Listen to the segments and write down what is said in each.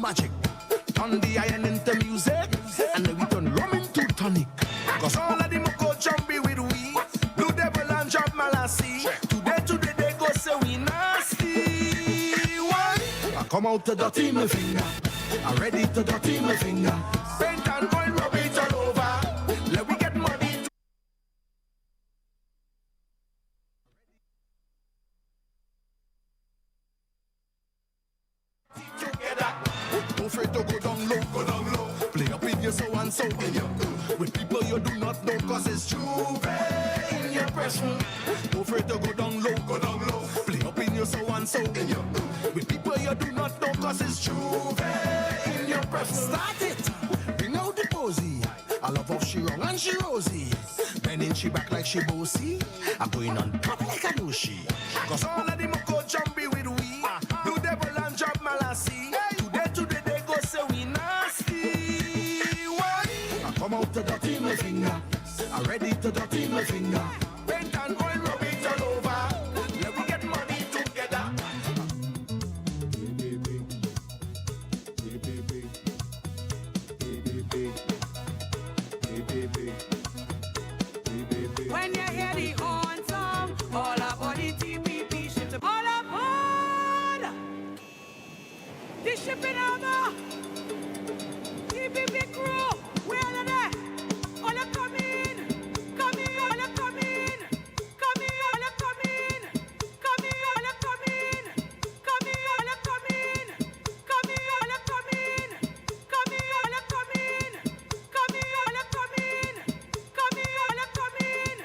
magic. Turn the iron into music, and then we turn rum into tonic. Cause all of them go jumpy with we. Blue devil and job malassi. Today they go say we nasty. Why? I come out to dirty my finger. I'm ready to dirty my finger. Paint and oil, rub it all over. Let we get money. Together. Don't afraid to go down low, go down low. Play up in your so and so in your with people you do not know, cause it's true in your pressure. Don't afraid to go down low, go down low. Play up in your so and so in your with people you do not know, cause it's true in your pressure. Start it, bring out the posy. I love how she wrong and she rosy. Bending she back like she bossy. I'm going on top like a doshi. Cause all of them go jumpy with we. Do devil and job malassi. Today they go say we nasty. Why? I come out to dirty my finger. I'm ready to dirty my finger. Paint and oil, rub it all over. Let me get money together. When you hear the horn song, all aboard the TPP ship, all aboard the shipping over. TPP crew, we all there. All are coming, coming, all are coming, coming, all are coming, coming, all are coming, coming, all are coming, coming, all are coming, coming, all are coming, coming, all are coming, coming, all are coming.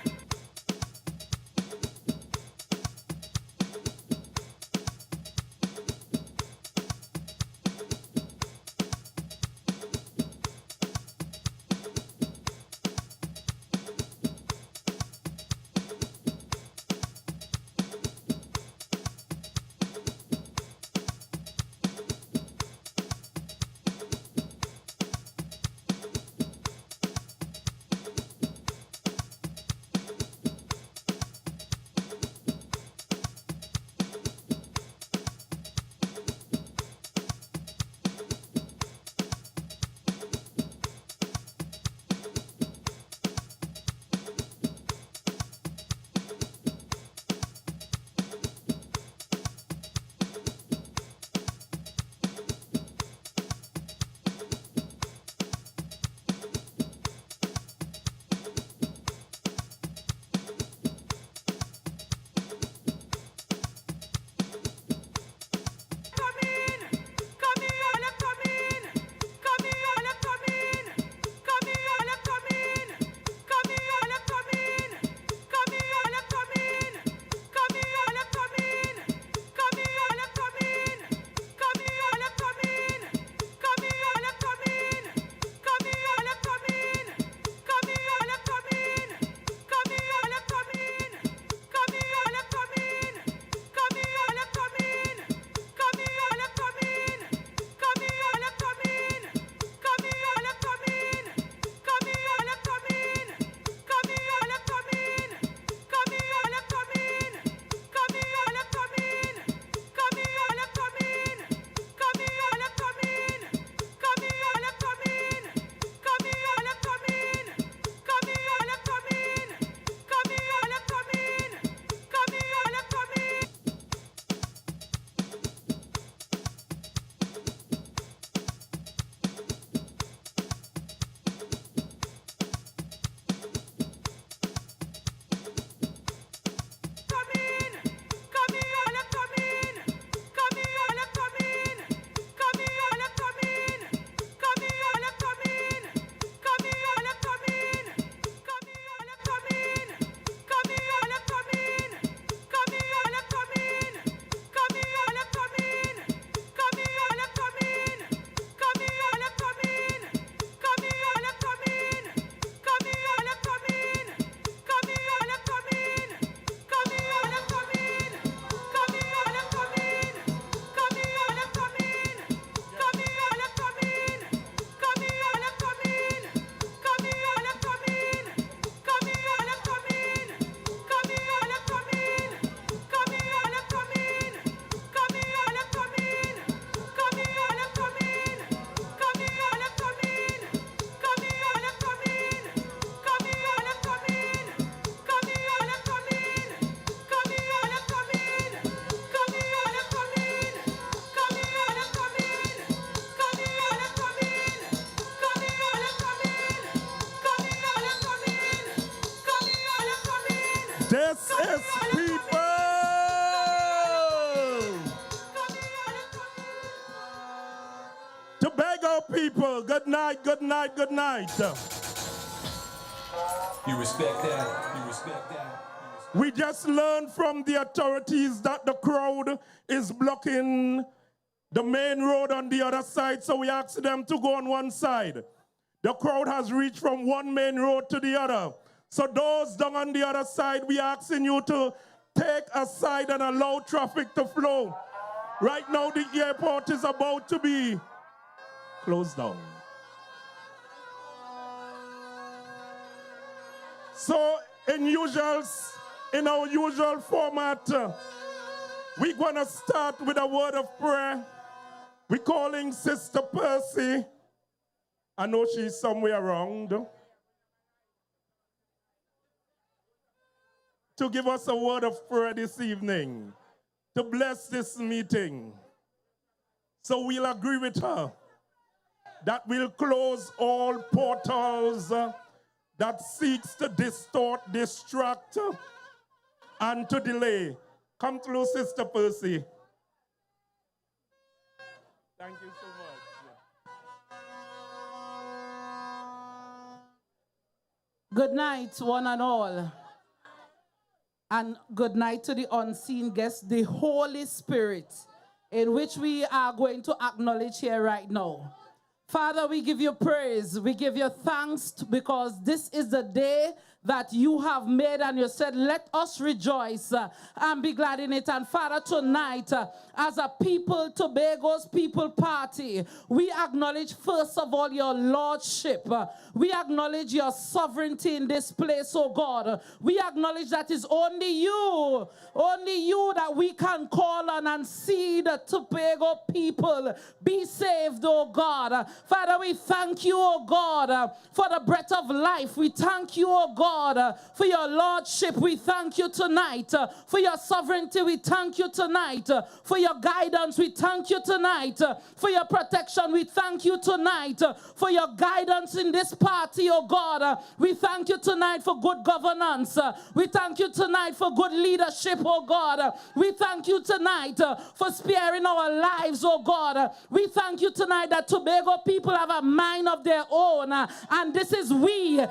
Tobago people, good night, good night, good night. You respect that? You respect that? We just learned from the authorities that the crowd is blocking the main road on the other side, so we asked them to go on one side. The crowd has reached from one main road to the other. So those down on the other side, we asking you to take aside and allow traffic to flow. Right now, the airport is about to be closed down. So in our usual format, we're gonna start with a word of prayer. We're calling Sister Percy. I know she's somewhere around, to give us a word of prayer this evening, to bless this meeting. So we'll agree with her that we'll close all portals that seeks to distort, distract, and to delay. Come through, Sister Percy. Thank you so much. Good night, one and all. And good night to the unseen guests, the Holy Spirit, in which we are going to acknowledge here right now. Father, we give you praise. We give you thanks because this is the day that you have made, and you said, let us rejoice and be glad in it. And Father, tonight, as a people, Tobago's people party, we acknowledge first of all your lordship. We acknowledge your sovereignty in this place, oh God. We acknowledge that it's only you that we can call on and see the Tobago people be saved, oh God. Father, we thank you, oh God, for the breath of life. We thank you, oh God, for your lordship. We thank you tonight for your sovereignty. We thank you tonight for your guidance. We thank you tonight for your protection. We thank you tonight for your guidance in this party, oh God. We thank you tonight for good governance. We thank you tonight for good leadership, oh God. We thank you tonight for sparing our lives, oh God. We thank you tonight that Tobago people have a mind of their own, and this is we.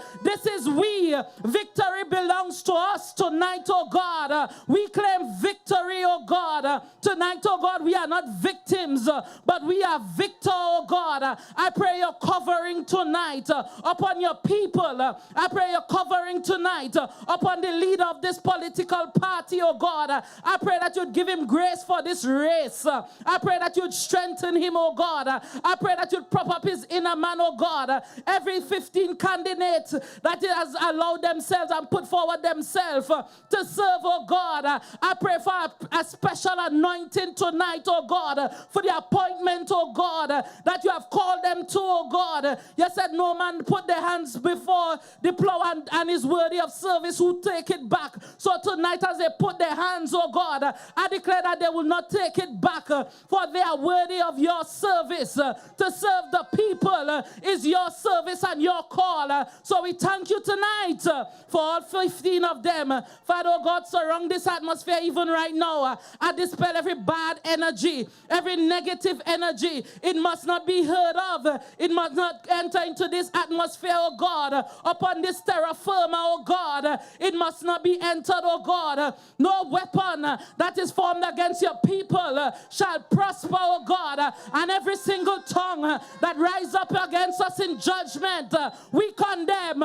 Victory belongs to us tonight, oh God. We claim victory, oh God. Tonight, oh God, we are not victims, but we are victor, oh God. I pray your covering tonight upon your people. I pray your covering tonight upon the leader of this political party, oh God. I pray that you'd give him grace for this race. I pray that you'd strengthen him, oh God. I pray that you'd prop up his inner man, oh God. Every 15 candidates that he has allowed themselves and put forward themselves to serve, oh God. I pray for a special anointing tonight, oh God, for the appointment, oh God, that you have called them to, oh God. You said no man put their hands before the plow and is worthy of service who take it back. So tonight as they put their hands, oh God, I declare that they will not take it back, for they are worthy of your service. To serve the people is your service and your call. So we thank you tonight for all 15 of them. Father, oh God, surround this atmosphere even right now. I dispel every bad energy, every negative energy. It must not be heard of. It must not enter into this atmosphere, oh God, upon this terra firma, oh God. It must not be entered, oh God. No weapon that is formed against your people shall prosper, oh God. And every single tongue that rise up against us in judgment, we condemn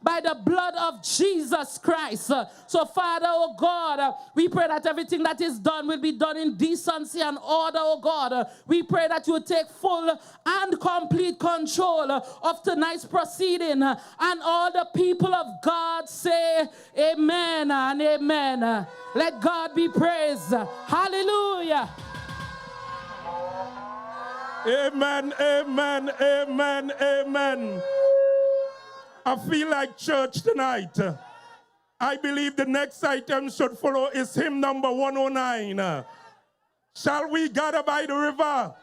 by the blood of Jesus Christ. So Father, oh God, we pray that everything that is done will be done in decency and order, oh God. We pray that you take full and complete control of tonight's proceeding, and all the people of God say amen and amen. Let God be praised. Hallelujah. Amen, amen, amen, amen. I feel like church tonight. I believe the next item should follow is hymn number 109. Shall we gather by the river?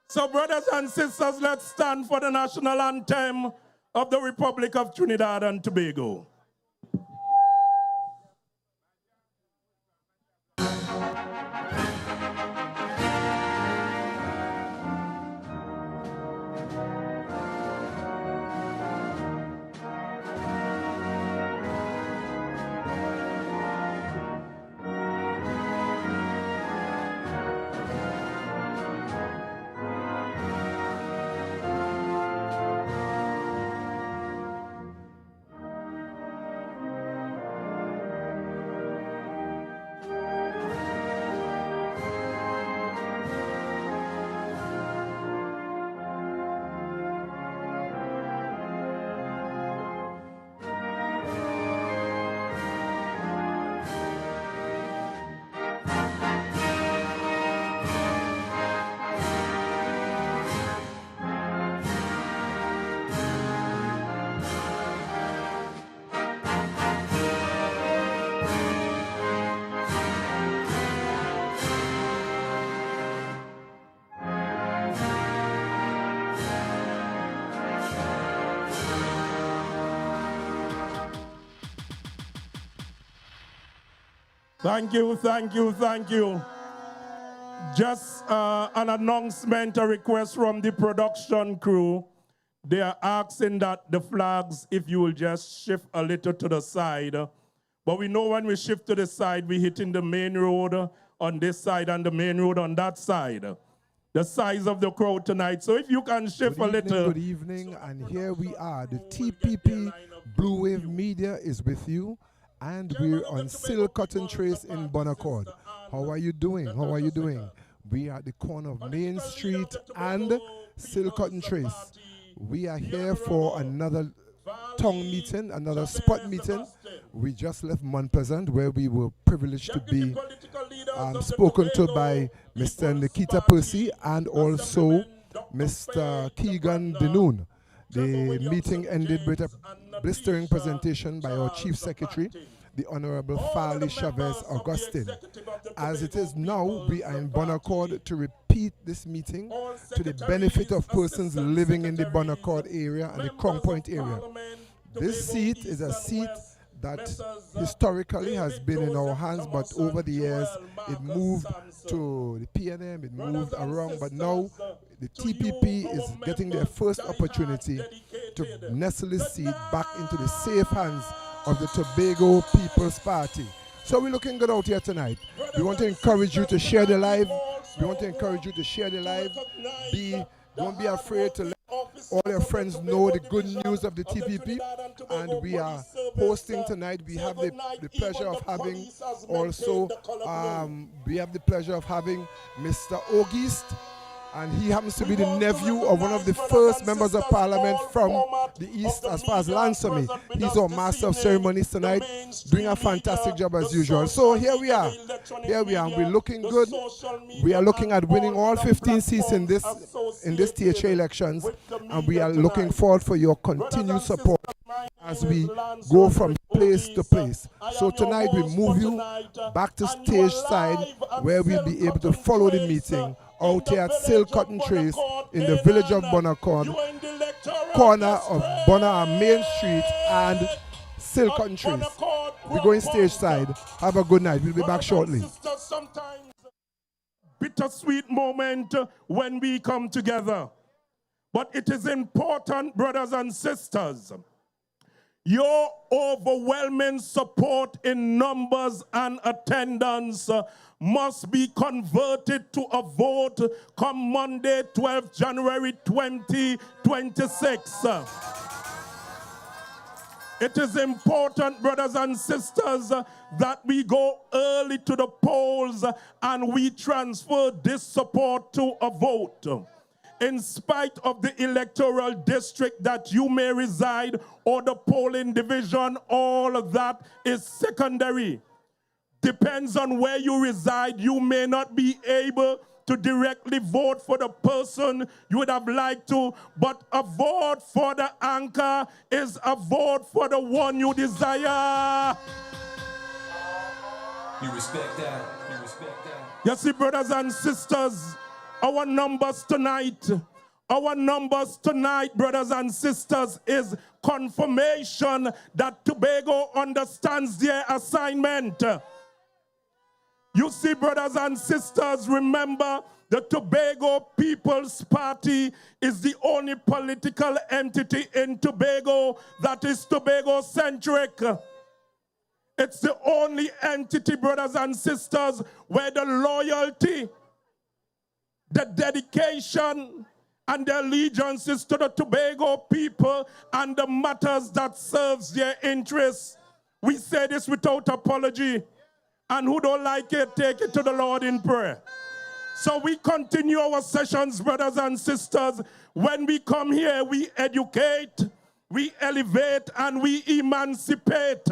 So brothers and sisters, let's stand for the national anthem of the Republic of Trinidad and Tobago. Thank you, thank you, thank you. Just an announcement, a request from the production crew. They are asking that the flags, if you will just shift a little to the side. But we know when we shift to the side, we're hitting the main road on this side and the main road on that side. The size of the crowd tonight. So if you can shift a little. Good evening, and here we are. The TPP Blue Wave Media is with you, and we're on Silk Cotton Trace in Bonaccord. How are you doing? How are you doing? We are at the corner of Main Street and Silk Cotton Trace. We are here for another town meeting, another spot meeting. We just left Mount Pleasant, where we were privileged to be spoken to by Mr. Nikita Percy and also Mr. Keegan Denoon. The meeting ended with a blistering presentation by our Chief Secretary, the Honorable Farley Chavez Augustine. As it is now, we are in Bonaccord to repeat this meeting to the benefit of persons living in the Bonaccord area and the Crown Point area. This seat is a seat that historically has been in our hands, but over the years it moved to the PNM, it moved around, but now the TPP is getting their first opportunity to nestle this seat back into the safe hands of the Tobago People's Party. So we're looking good out here tonight. We want to encourage you to share the live. We want to encourage you to share the live. Don't be afraid to let all your friends know the good news of the TPP. And we are hosting tonight. We have the pleasure of having also, we have the pleasure of having Mr. August. And he happens to be the nephew of one of the first members of parliament from the east as far as Lansome. He's our master of ceremonies tonight, doing a fantastic job as usual. So here we are. Here we are. We're looking good. We are looking at winning all 15 seats in this THA elections. And we are looking forward for your continued support as we go from place to place. So tonight we move you back to stage side, where we'll be able to follow the meeting out here at Silk Cotton Trace in the village of Bonaccord, corner of Main Street and Silk Cotton Trace. We're going stage side. Have a good night. We'll be back shortly. Bittersweet moment when we come together. But it is important, brothers and sisters, your overwhelming support in numbers and attendance must be converted to a vote come Monday, 12th January 2026. It is important, brothers and sisters, that we go early to the polls and we transfer this support to a vote. In spite of the electoral district that you may reside or the polling division, all of that is secondary. Depends on where you reside. You may not be able to directly vote for the person you would have liked to, but a vote for the anchor is a vote for the one you desire. You respect that? You respect that? You see, brothers and sisters, our numbers tonight, brothers and sisters, is confirmation that Tobago understands their assignment. You see, brothers and sisters, remember, the Tobago People's Party is the only political entity in Tobago that is Tobago-centric. It's the only entity, brothers and sisters, where the loyalty, the dedication, and the allegiance is to the Tobago people and the matters that serves their interests. We say this without apology. And who don't like it, take it to the Lord in prayer. So we continue our sessions, brothers and sisters. When we come here, we educate, we elevate, and we emancipate.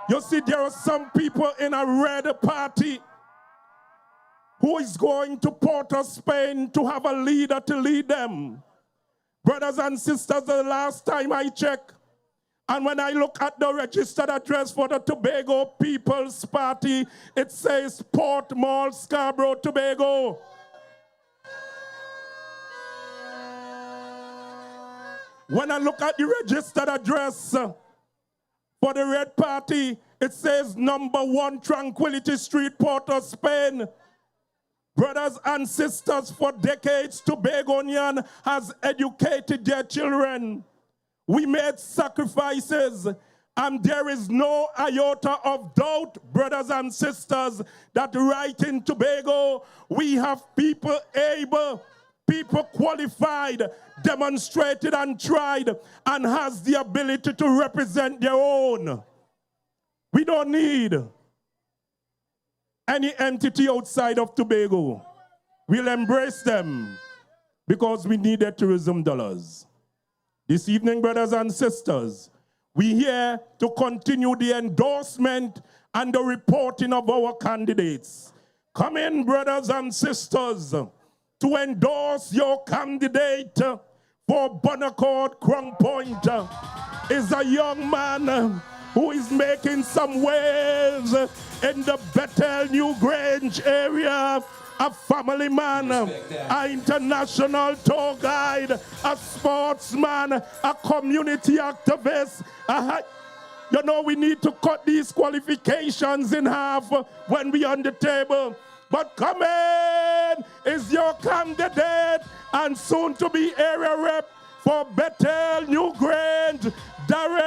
You see, there are some people in a red party who is going to Port of Spain to have a leader to lead them. Brothers and sisters, the last time I checked, and when I look at the registered address for the Tobago People's Party, it says Port Mall, Scarborough, Tobago. When I look at the registered address for the Red Party, It says #1 Tranquility Street, Port of Spain. Brothers and sisters, for decades, Tobagonian has educated their children. We made sacrifices, and there is no iota of doubt, brothers and sisters, that right in Tobago, we have people able, people qualified, demonstrated and tried, and has the ability to represent their own. We don't need any entity outside of Tobago. We'll embrace them because we need their tourism dollars. This evening, brothers and sisters, we're here to continue the endorsement and the reporting of our candidates. Come in, brothers and sisters, to endorse your candidate for Bonaccord Crown Point. Is a young man who is making some waves in the Bethel New Grange area. A family man, an international tour guide, a sportsman, a community activist. You know, we need to cut these qualifications in half when we on the table. But come in is your candidate and soon to be area rep for Bethel New Grange, Darren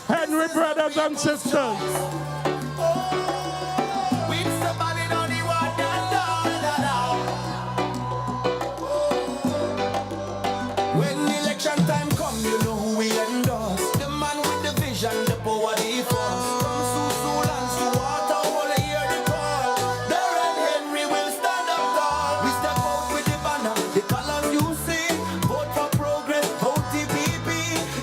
Henry, brothers and sisters. When election time come, you know who we endorse. The man with the vision, the power, the force. From Susulans to water, all hear the call. Darren Henry will stand up tall. We step out with the banner, the colors you see. Vote for progress, vote TPP.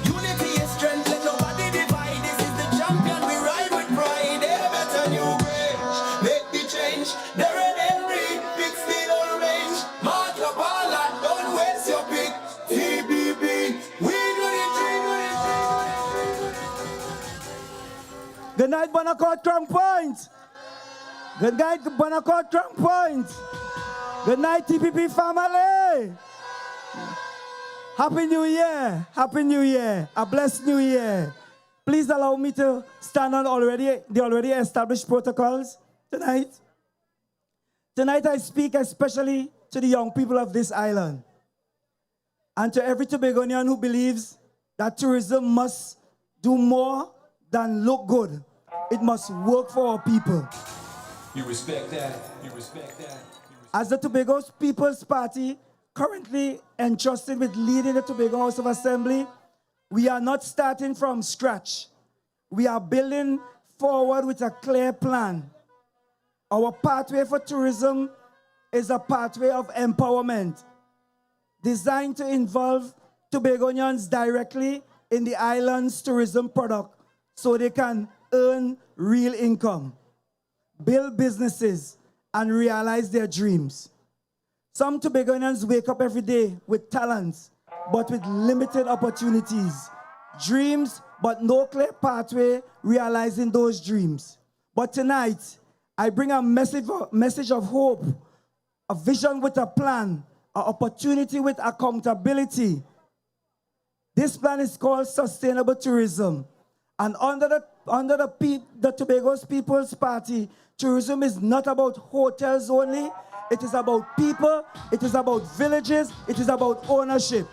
Unity is strength, let nobody divide. This is the champion, we ride with pride. They better new range, make the change. Darren Henry, big steel orange. Mark your ballot, don't waste your pick. TPP, we do the tree. Good night, Bonaccord Crown Point. Good night, Bonaccord Crown Point. Good night, TPP family. Happy New Year. Happy New Year. A blessed New Year. Please allow me to stand on the already established protocols tonight. Tonight I speak especially to the young people of this island and to every Tobagonian who believes that tourism must do more than look good. It must work for our people. You respect that. You respect that. As the Tobago People's Party, currently entrusted with leading the Tobago House of Assembly, we are not starting from scratch. We are building forward with a clear plan. Our pathway for tourism is a pathway of empowerment, designed to involve Tobagonians directly in the island's tourism product so they can earn real income, build businesses, and realize their dreams. Some Tobagonians wake up every day with talents, but with limited opportunities, dreams, but no clear pathway realizing those dreams. But tonight, I bring a message of hope, a vision with a plan, an opportunity with accountability. This plan is called Sustainable Tourism. And under the Tobago's People's Party, tourism is not about hotels only. It is about people, it is about villages, it is about ownership.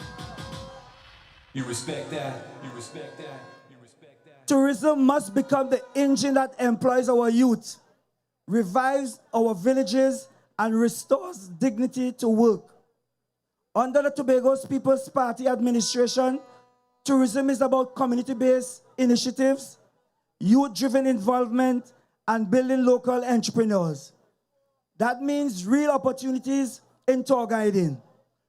You respect that. You respect that. You respect that. Tourism must become the engine that employs our youth, revives our villages, and restores dignity to work. Under the Tobago's People's Party administration, tourism is about community-based initiatives, youth-driven involvement, and building local entrepreneurs. That means real opportunities in tour guiding.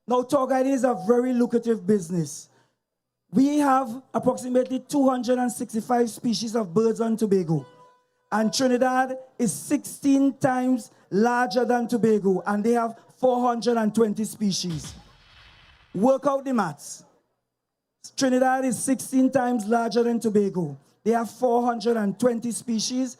Now, tour guiding is a very lucrative business. We have approximately 265 species of birds on Tobago, and Trinidad is 16 times larger than Tobago, and they have 420 species. Work out the maths. Trinidad is 16 times larger than Tobago. They have 420 species,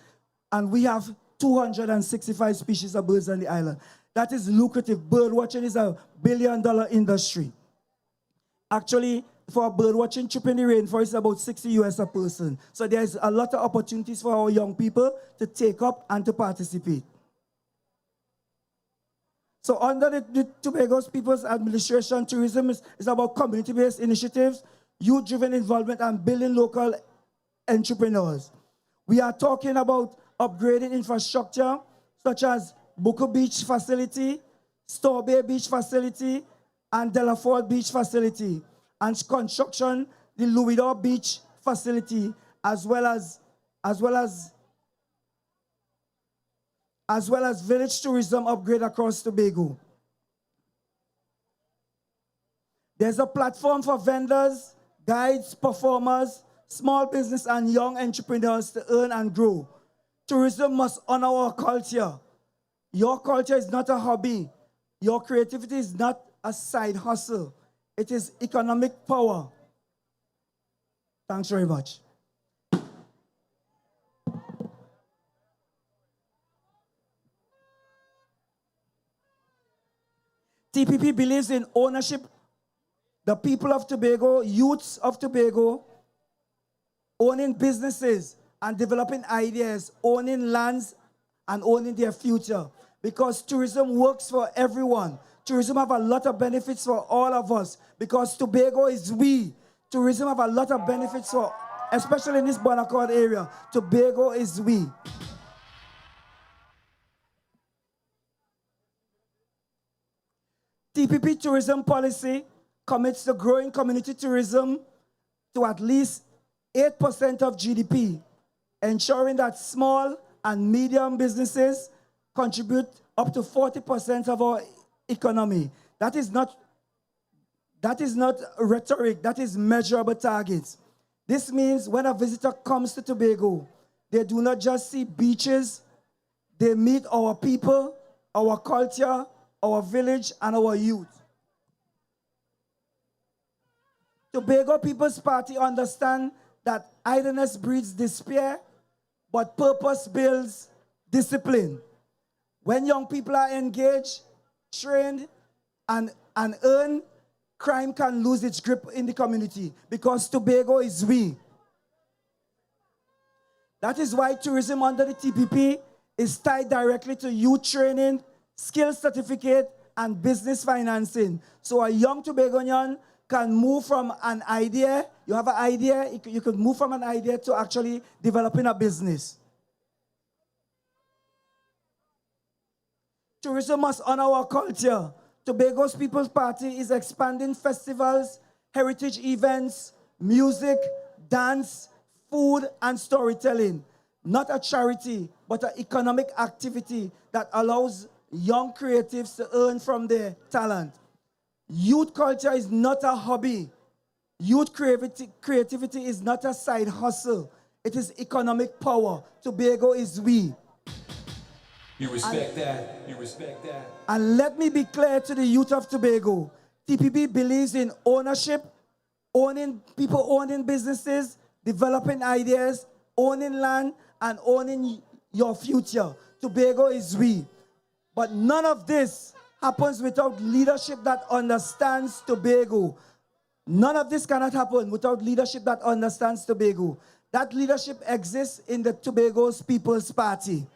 and we have 265 species of birds on the island. That is lucrative. Bird watching is a $1 billion industry. Actually, for a bird watching trip in the rainforest is about 60 US a person. So there's a lot of opportunities for our young people to take up and to participate. So under the Tobago People's Administration, tourism is about community-based initiatives, youth-driven involvement, and building local entrepreneurs. We are talking about upgrading infrastructure, such as Buko Beach facility, Store Bay Beach facility, and Delaford Beach facility, and construction the Louisdor Beach facility, as well as village tourism upgrade across Tobago. There's a platform for vendors, guides, performers, small business, and young entrepreneurs to earn and grow. Tourism must honor our culture. Your culture is not a hobby. Your creativity is not a side hustle. It is economic power. Thanks very much. TPP believes in ownership. The people of Tobago, youths of Tobago, owning businesses and developing ideas, owning lands and owning their future. Because tourism works for everyone. Tourism have a lot of benefits for all of us. Because Tobago is we. Tourism have a lot of benefits for, especially in this Bonaccord area. Tobago is we. TPP tourism policy commits to growing community tourism to at least 8% of GDP, ensuring that small and medium businesses contribute up to 40% of our economy. That is not rhetoric, that is measurable targets. This means when a visitor comes to Tobago, they do not just see beaches, they meet our people, our culture, our village, and our youth. Tobago People's Party understand that idleness breeds despair, but purpose builds discipline. When young people are engaged, trained, and earn, crime can lose its grip in the community because Tobago is we. That is why tourism under the TPP is tied directly to youth training, skills certificate, and business financing. So a young Tobagonian can move from an idea, you have an idea, you could move from an idea to actually developing a business. Tourism must honor our culture. Tobago's People's Party is expanding festivals, heritage events, music, dance, food, and storytelling. Not a charity, but an economic activity that allows young creatives to earn from their talent. Youth culture is not a hobby. Youth creativity is not a side hustle. It is economic power. Tobago is we. You respect that. You respect that. And let me be clear to the youth of Tobago. TPP believes in ownership, people owning businesses, developing ideas, owning land, and owning your future. Tobago is we. But none of this happens without leadership that understands Tobago. None of this cannot happen without leadership that understands Tobago. That leadership exists in the Tobago's People's Party.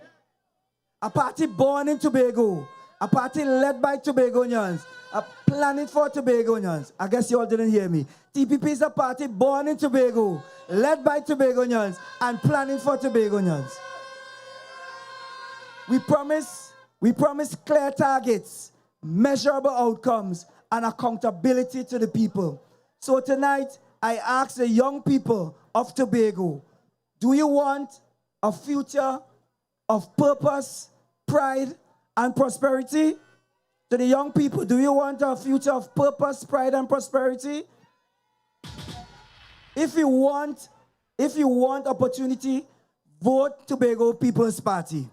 A party born in Tobago. A party led by Tobagonians. A planet for Tobagonians. I guess you all didn't hear me. TPP is a party born in Tobago, led by Tobagonians, and planning for Tobagonians. We promise clear targets, measurable outcomes, and accountability to the people. So tonight, I ask the young people of Tobago, do you want a future of purpose, pride, and prosperity? To the young people, do you want a future of purpose, pride, and prosperity? If you want opportunity, vote Tobago People's Party.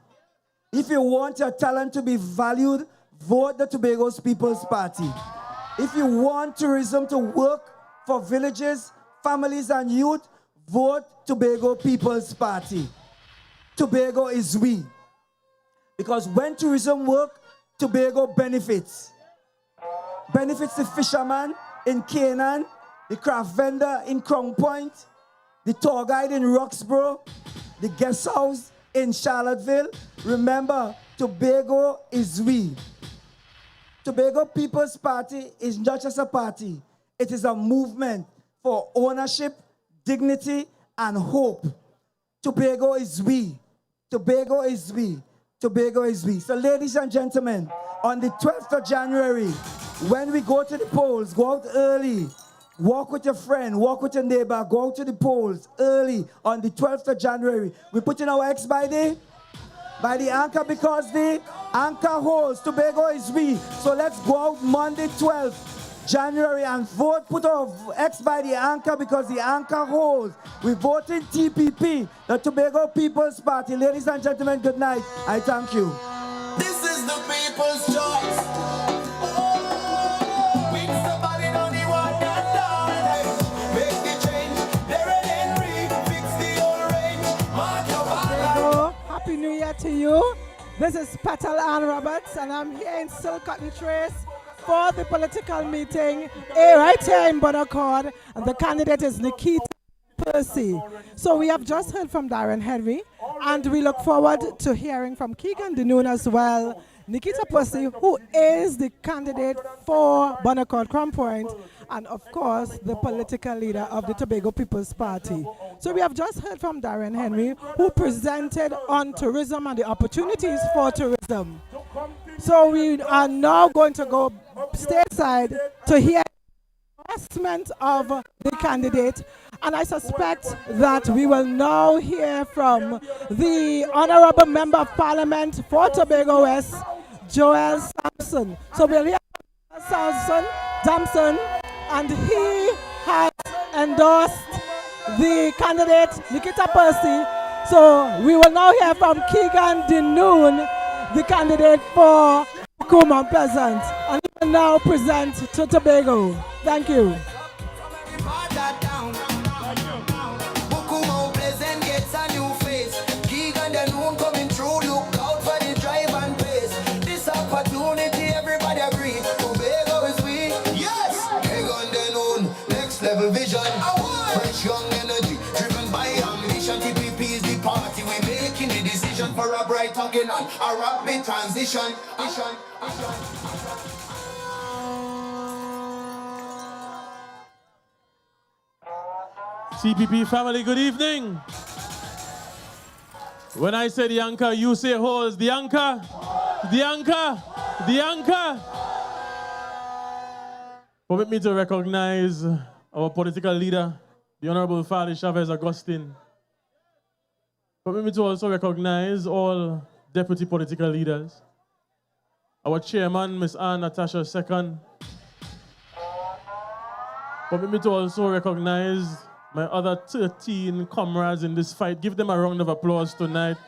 If you want your talent to be valued, vote the Tobago's People's Party. If you want tourism to work for villages, families, and youth, vote Tobago People's Party. Tobago is we. Because when tourism works, Tobago benefits. Benefits the fisherman in Canaan, the craft vendor in Crown Point, the tour guide in Roxborough, the guest house in Charlottesville. Remember, Tobago is we. Tobago People's Party is not just a party. It is a movement for ownership, dignity, and hope. Tobago is we. Tobago is we. Tobago is we. So ladies and gentlemen, on the 12th of January, when we go to the polls, go out early. Walk with your friend, walk with your neighbor, go out to the polls early on the 12th of January. We put in our X by the anchor because the anchor holds. Tobago is we. So let's go out Monday 12th January and vote. Put our X by the anchor because the anchor holds. We vote in TPP, the Tobago People's Party. Ladies and gentlemen, good night. I thank you. This is the people's choice. Happy New Year to you. This is Petal Ann Roberts, and I'm here in Silk Cotton Trace for the political meeting right here in Bonaccord, and the candidate is Nikita Percy. So we have just heard from Darren Henry, and we look forward to hearing from Keegan Denoon as well. Nikita Percy, who is the candidate for Bonaccord Crown Point, and of course the political leader of the Tobago People's Party. So we have just heard from Darren Henry, who presented on tourism and the opportunities for tourism. So we are now going to go stateside to hear the endorsement of the candidate, and I suspect that we will now hear from the Honorable Member of Parliament for Tobago West, Joel Sampson. So we'll hear from Sampson, and he has endorsed the candidate Nikita Percy. So we will now hear from Keegan Denoon, the candidate for Kuma Pleasant, and he will now present to Tobago. Thank you. Vision, fresh young energy, driven by ambition. TPP is the party, we're making the decision for a bright talking on a rapid transition. TPP family, good evening. When I say the anchor, you say holds. The anchor, the anchor, the anchor. Permit me to recognize our political leader, the Honorable Fali Chavez Agustin. Permit me to also recognize all deputy political leaders. Our chairman, Ms. Ann Natasha II. Permit me to also recognize my other 13 comrades in this fight. Give them a round of applause tonight.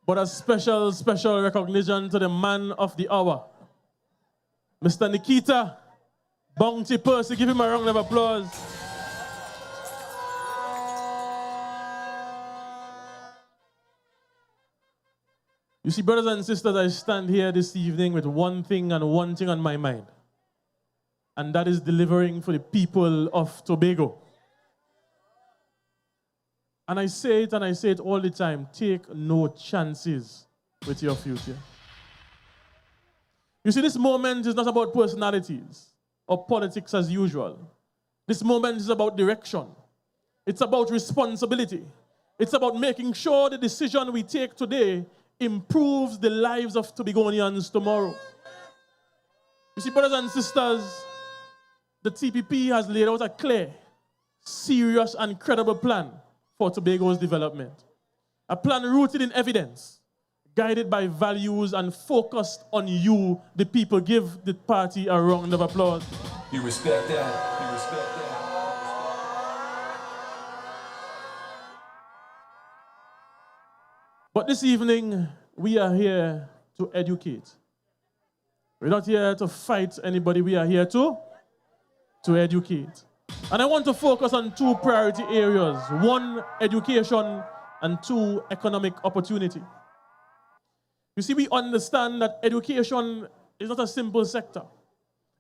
But a special, special recognition to the man of the hour, Mr. Nikita Bounty Percy. Give him a round of applause. You see, brothers and sisters, I stand here this evening with one thing and one thing on my mind, and that is delivering for the people of Tobago. And I say it all the time, take no chances with your future. You see, this moment is not about personalities or politics as usual. This moment is about direction. It's about responsibility. It's about making sure the decision we take today improves the lives of Tobagonians tomorrow. You see, brothers and sisters, the TPP has laid out a clear, serious, and credible plan for Tobago's development. A plan rooted in evidence, guided by values, and focused on you, the people. Give the party a round of applause. You respect that? You respect that? But this evening, we are here to educate. We're not here to fight anybody. We are here to educate. And I want to focus on two priority areas. One, education, and two, economic opportunity. You see, we understand that education is not a simple sector.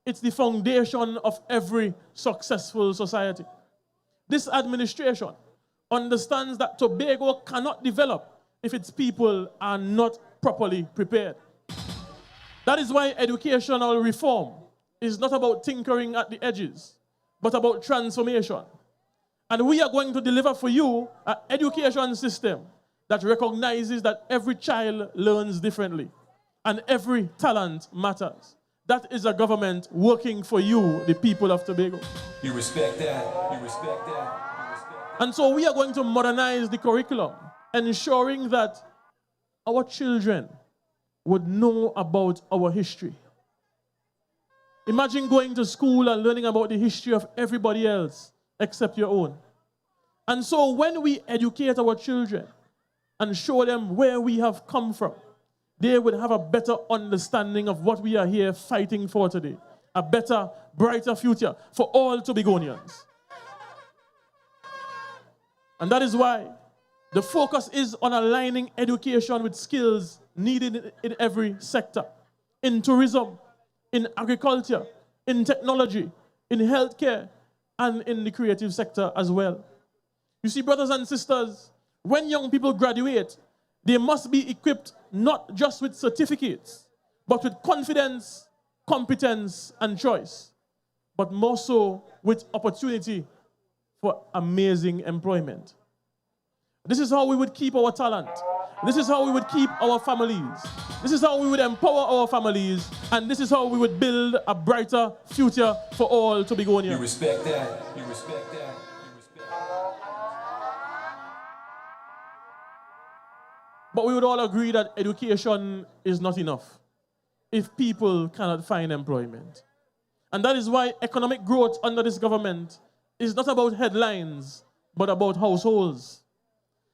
It's the foundation of every successful society. This administration understands that Tobago cannot develop if its people are not properly prepared. That is why educational reform is not about tinkering at the edges, but about transformation. And we are going to deliver for you an education system that recognizes that every child learns differently and every talent matters. That is a government working for you, the people of Tobago. You respect that. You respect that. You respect that. And so we are going to modernize the curriculum, ensuring that our children would know about our history. Imagine going to school and learning about the history of everybody else except your own. And so when we educate our children and show them where we have come from, they would have a better understanding of what we are here fighting for today. A better, brighter future for all Tobagonians. And that is why the focus is on aligning education with skills needed in every sector. In tourism, in agriculture, in technology, in healthcare, and in the creative sector as well. You see, brothers and sisters, when young people graduate, they must be equipped not just with certificates, but with confidence, competence, and choice, but more so with opportunity for amazing employment. This is how we would keep our talent. This is how we would keep our families. This is how we would empower our families. And this is how we would build a brighter future for all Tobagonians. You respect that. You respect that. You respect that. But we would all agree that education is not enough if people cannot find employment. And that is why economic growth under this government is not about headlines, but about households.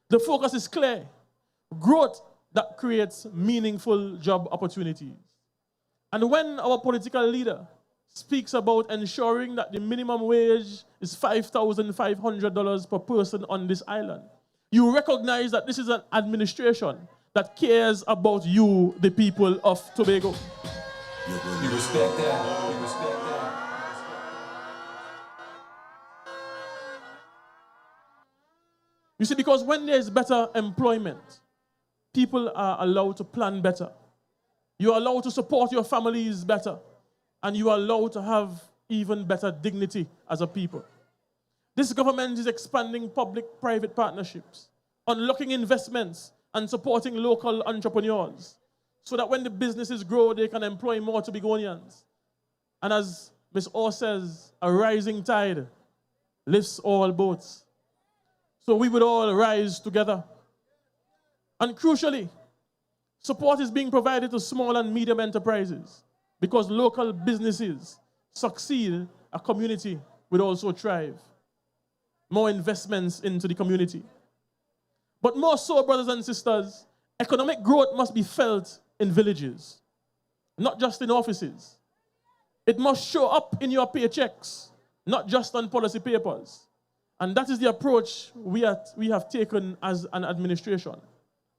The focus is clear. Growth that creates meaningful job opportunities. And when our political leader speaks about ensuring that the minimum wage is $5,500 per person on this island, you recognize that this is an administration that cares about you, the people of Tobago. You respect that. You respect that. You see, because when there is better employment, people are allowed to plan better. You are allowed to support your families better. And you are allowed to have even better dignity as a people. This government is expanding public-private partnerships, unlocking investments, and supporting local entrepreneurs so that when the businesses grow, they can employ more Tobagonians. And as Ms. Orr says, a rising tide lifts all boats. So we would all rise together. And crucially, support is being provided to small and medium enterprises because local businesses succeed, a community would also thrive. More investments into the community. But more so, brothers and sisters, economic growth must be felt in villages, not just in offices. It must show up in your paychecks, not just on policy papers. And that is the approach we have taken as an administration,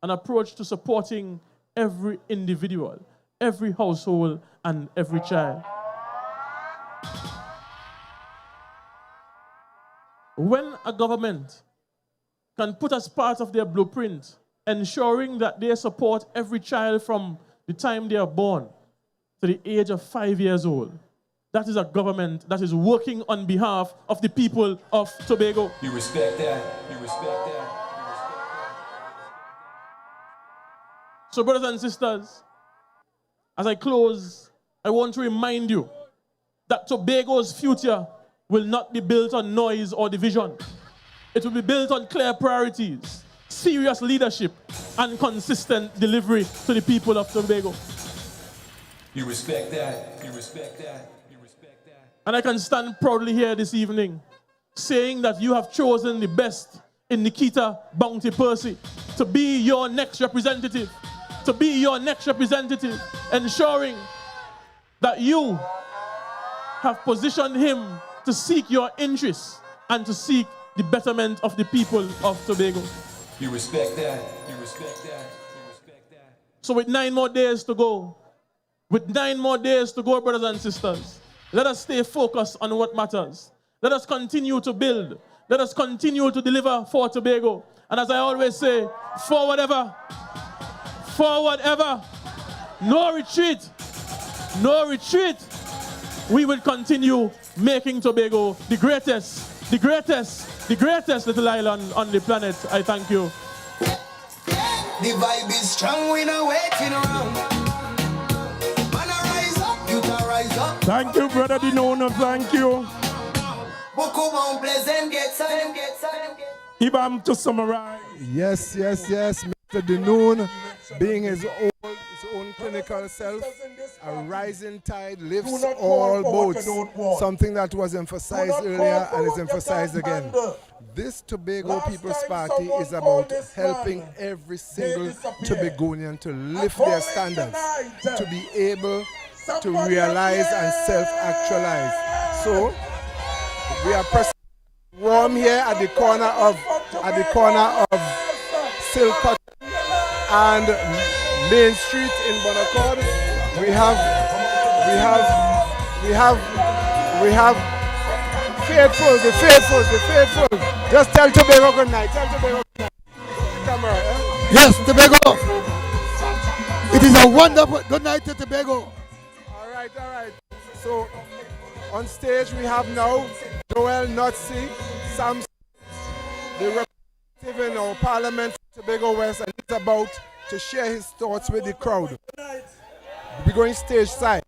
an approach to supporting every individual, every household, and every child. When a government can put as part of their blueprint ensuring that they support every child from the time they are born to the age of 5 years old, that is a government that is working on behalf of the people of Tobago. You respect that. You respect that. You respect that. So, brothers and sisters, as I close, I want to remind you that Tobago's future will not be built on noise or division. It will be built on clear priorities, serious leadership, and consistent delivery to the people of Tobago. You respect that. You respect that. And I can stand proudly here this evening saying that you have chosen the best in Nikita, Bounty, Percy to be your next representative, ensuring that you have positioned him to seek your interests and to seek the betterment of the people of Tobago. You respect that. You respect that. You respect that. So with 9 more days to go, brothers and sisters, let us stay focused on what matters. Let us continue to build. Let us continue to deliver for Tobago. And as I always say, forward ever, no retreat, We will continue making Tobago the greatest little island on the planet. I thank you. The vibe is strong, we not waiting around. Man, rise up, you can rise up. Thank you, brother Dinono, thank you. Ibam to summarize. Yes, Mr. Dinoon, being his own clinical self, a rising tide lifts all boats. Something that was emphasized earlier and is emphasized again. This Tobago People's Party is about helping every single Tobagonian to lift their standards, to be able to realize and self-actualize. So we are pressing warm here at the corner of Silcott and Main Street in Bonaccord. We have the faithful. Just tell Tobago good night. Camera, eh? Yes, Tobago. It is a wonderful good night to Tobago. All right. So on stage we have now Joel Notzi, Sam, the representative in our Parliament for Tobago West, and he's about to share his thoughts with the crowd. We're going stage side.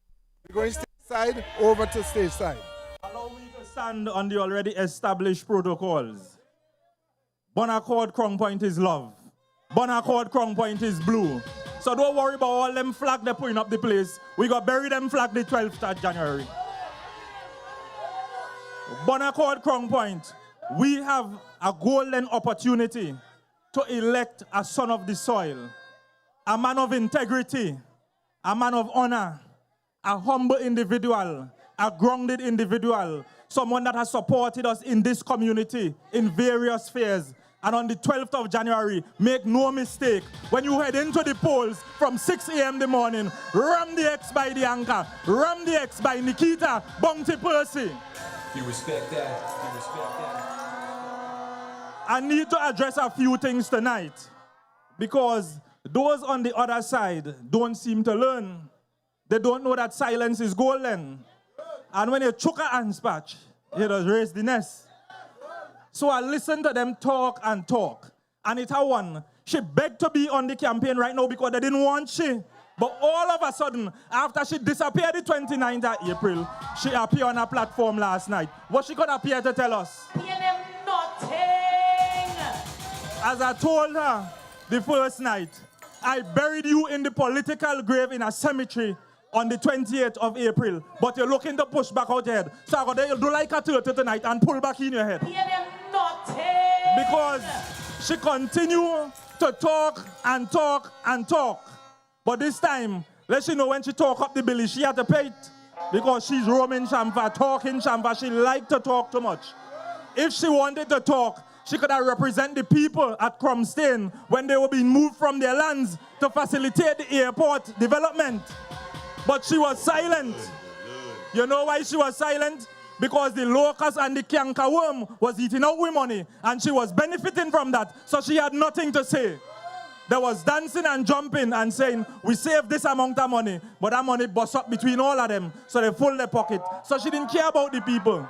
Over to stage side. Allow me to stand on the already established protocols. Bonaccord Crown Point is love. Bonaccord Crown Point is blue. So don't worry about all them flag they're putting up the place. We got bury them flag the 12th of January. Bonaccord Crown Point, we have a golden opportunity to elect a son of the soil, a man of integrity, a man of honor, a humble individual, a grounded individual, someone that has supported us in this community in various spheres. And on the 12th of January, make no mistake, when you head into the polls from 6 a.m. in the morning, ram the X by the anchor, ram the X by Nikita, Bounty Percy. You respect that. I need to address a few things tonight because those on the other side don't seem to learn. They don't know that silence is golden. And when you choke a ants patch, you just raise the nest. So I listened to them talk. And it had one. She begged to be on the campaign right now because they didn't want she. But all of a sudden, after she disappeared the 29th of April, she appeared on a platform last night. What she could appear to tell us? As I told her the first night, I buried you in the political grave in a cemetery on the 28th of April, but you're looking to push back out your head. So I got to do like a turtle tonight and pull back in your head. Because she continued to talk. But this time, let you know when she talk up the billy, she had to pay it. Because she's roaming champa, talking champa. She liked to talk too much. If she wanted to talk, she could have represented the people at Crumstain when they were being moved from their lands to facilitate the airport development. But she was silent. You know why she was silent? Because the locust and the cankerworm was eating out with money, and she was benefiting from that, so she had nothing to say. There was dancing and jumping and saying, we saved this amount of money, but that money bust up between all of them, so they full their pocket. So she didn't care about the people.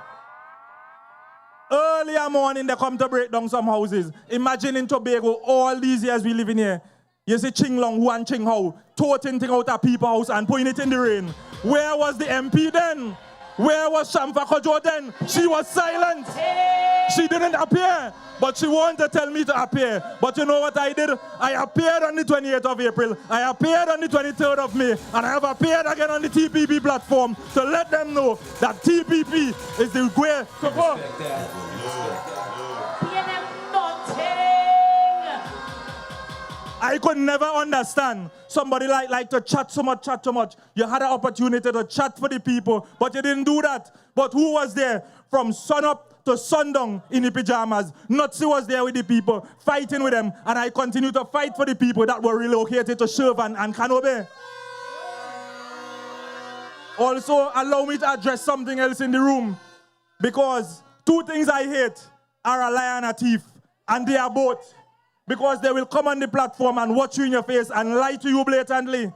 Earlier morning, they come to break down some houses. Imagine in Tobago, all these years we live in here, you see Ching Long, Hu and Ching Hao, toting thing out of people's house and putting it in the rain. Where was the MP then? Where was Shamfa Kojo then? She was silent. She didn't appear, but she wanted to tell me to appear. But you know what I did? I appeared on the 28th of April. I appeared on the 23rd of May. And I have appeared again on the TPP platform to let them know that TPP is the way to go. I could never understand somebody like to chat so much. You had an opportunity to chat for the people, but you didn't do that. But who was there from sunup to sundown in the pajamas. Nutsi was there with the people, fighting with them, and I continue to fight for the people that were relocated to Shervan and Kanobe. Also, allow me to address something else in the room, because two things I hate are a liar and a thief, and they are both. Because they will come on the platform and watch you in your face and lie to you blatantly.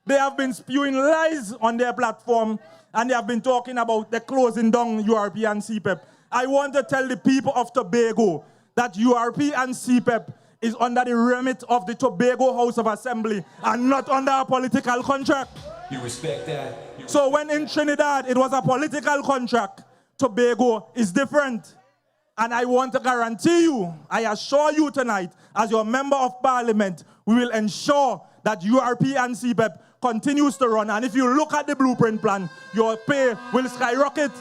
They have been spewing lies on their platform, and they have been talking about the closing down URP and CPEP. I want to tell the people of Tobago that URP and CPEP is under the remit of the Tobago House of Assembly and not under a political contract. You respect that? So when in Trinidad it was a political contract, Tobago is different. And I want to guarantee you, I assure you tonight, as your member of parliament, we will ensure that URP and CPEP continues to run. And if you look at the blueprint plan, your pay will skyrocket.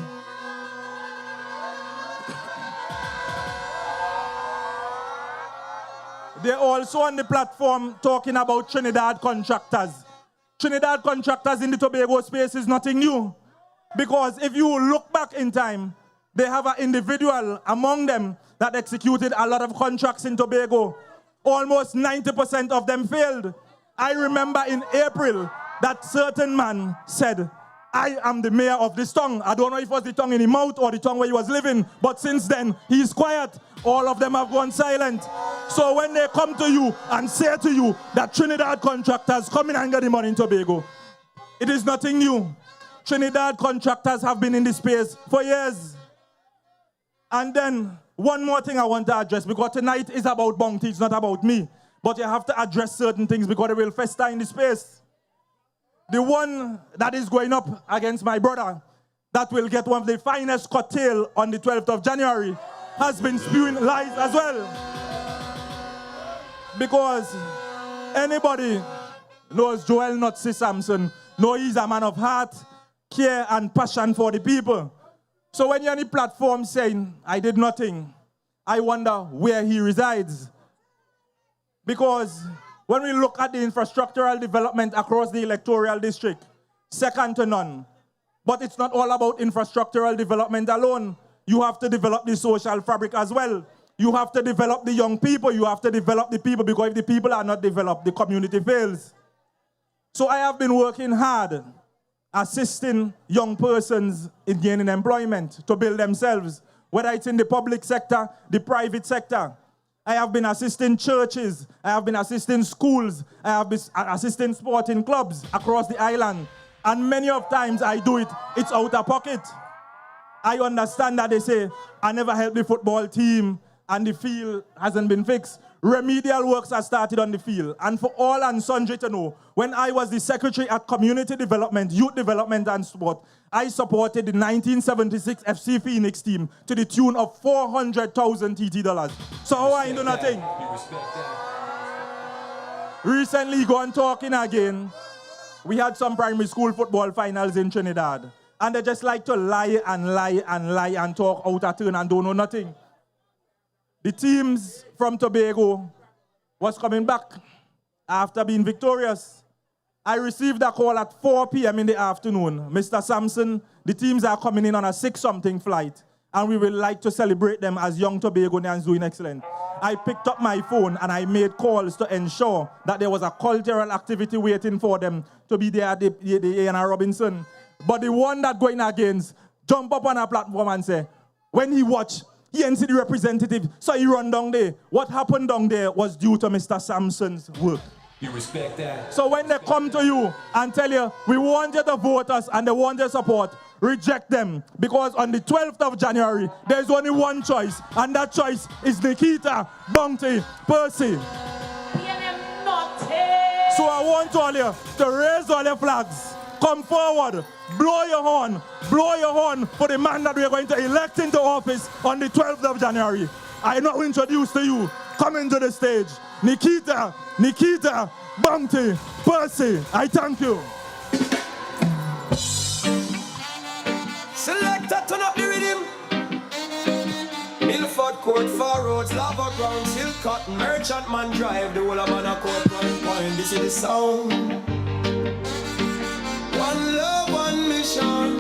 They're also on the platform talking about Trinidad contractors. Trinidad contractors in the Tobago space is nothing new. Because if you look back in time, they have an individual among them that executed a lot of contracts in Tobago. Almost 90% of them failed. I remember in April that certain man said, I am the mayor of this tongue. I don't know if it was the tongue in his mouth or the tongue where he was living, but since then, he's quiet. All of them have gone silent. So when they come to you and say to you that Trinidad contractors come in and get the money in Tobago, it is nothing new. Trinidad contractors have been in this space for years. And then, one more thing I want to address, because tonight is about Bounty, it's not about me. But you have to address certain things because they will fester in the space. The one that is going up against my brother, that will get one of the finest cocktail on the 12th of January, has been spewing lies as well. Because anybody knows Joel Nutsi Sampson, know he's a man of heart, care and passion for the people. So when you're on the platform saying, I did nothing, I wonder where he resides. Because when we look at the infrastructural development across the electoral district, second to none. But it's not all about infrastructural development alone. You have to develop the social fabric as well. You have to develop the young people. You have to develop the people, because if the people are not developed, the community fails. So I have been working hard assisting young persons in gaining employment to build themselves, whether it's in the public sector, the private sector. I have been assisting churches, I have been assisting schools, I have been assisting sporting clubs across the island. And many of times I do it, it's out of pocket. I understand that they say, I never helped the football team and the field hasn't been fixed. Remedial works are started on the field. And for all and sundry to know, when I was the secretary at Community Development, Youth Development and Sport, I supported the 1976 FC Phoenix team to the tune of 400,000 TT dollars. So how I do nothing? Recently, gone talking again, we had some primary school football finals in Trinidad. And they just like to lie and lie and lie and talk out of turn and don't know nothing. The teams from Tobago was coming back after being victorious. I received a call at 4 p.m. in the afternoon. Mr. Sampson, the teams are coming in on a 6-something flight, and we would like to celebrate them as young Tobagonians doing excellent. I picked up my phone and I made calls to ensure that there was a cultural activity waiting for them to be there at the A&R Robinson. But the one that going against jump up on a platform and say, when he watch, he ain't see the representative, so he run down there. What happened down there was due to Mr. Sampson's work. You respect that? So when they come to you and tell you, we want you to vote us and they want your support, reject them. Because on the 12th of January, there's only one choice, and that choice is Nikita, Bounty, Percy. So I want all you to raise all your flags. Come forward, blow your horn for the man that we're going to elect into office on the 12th of January. I now introduce to you, coming to the stage, Nikita, Bounty, Percy. I thank you. Selector, turn up the rhythm. Milford Court, Far Roads, Lava Ground, Silk Cotton, Merchant Man Drive, the whole of Court, point. This is the sound. One love, one mission.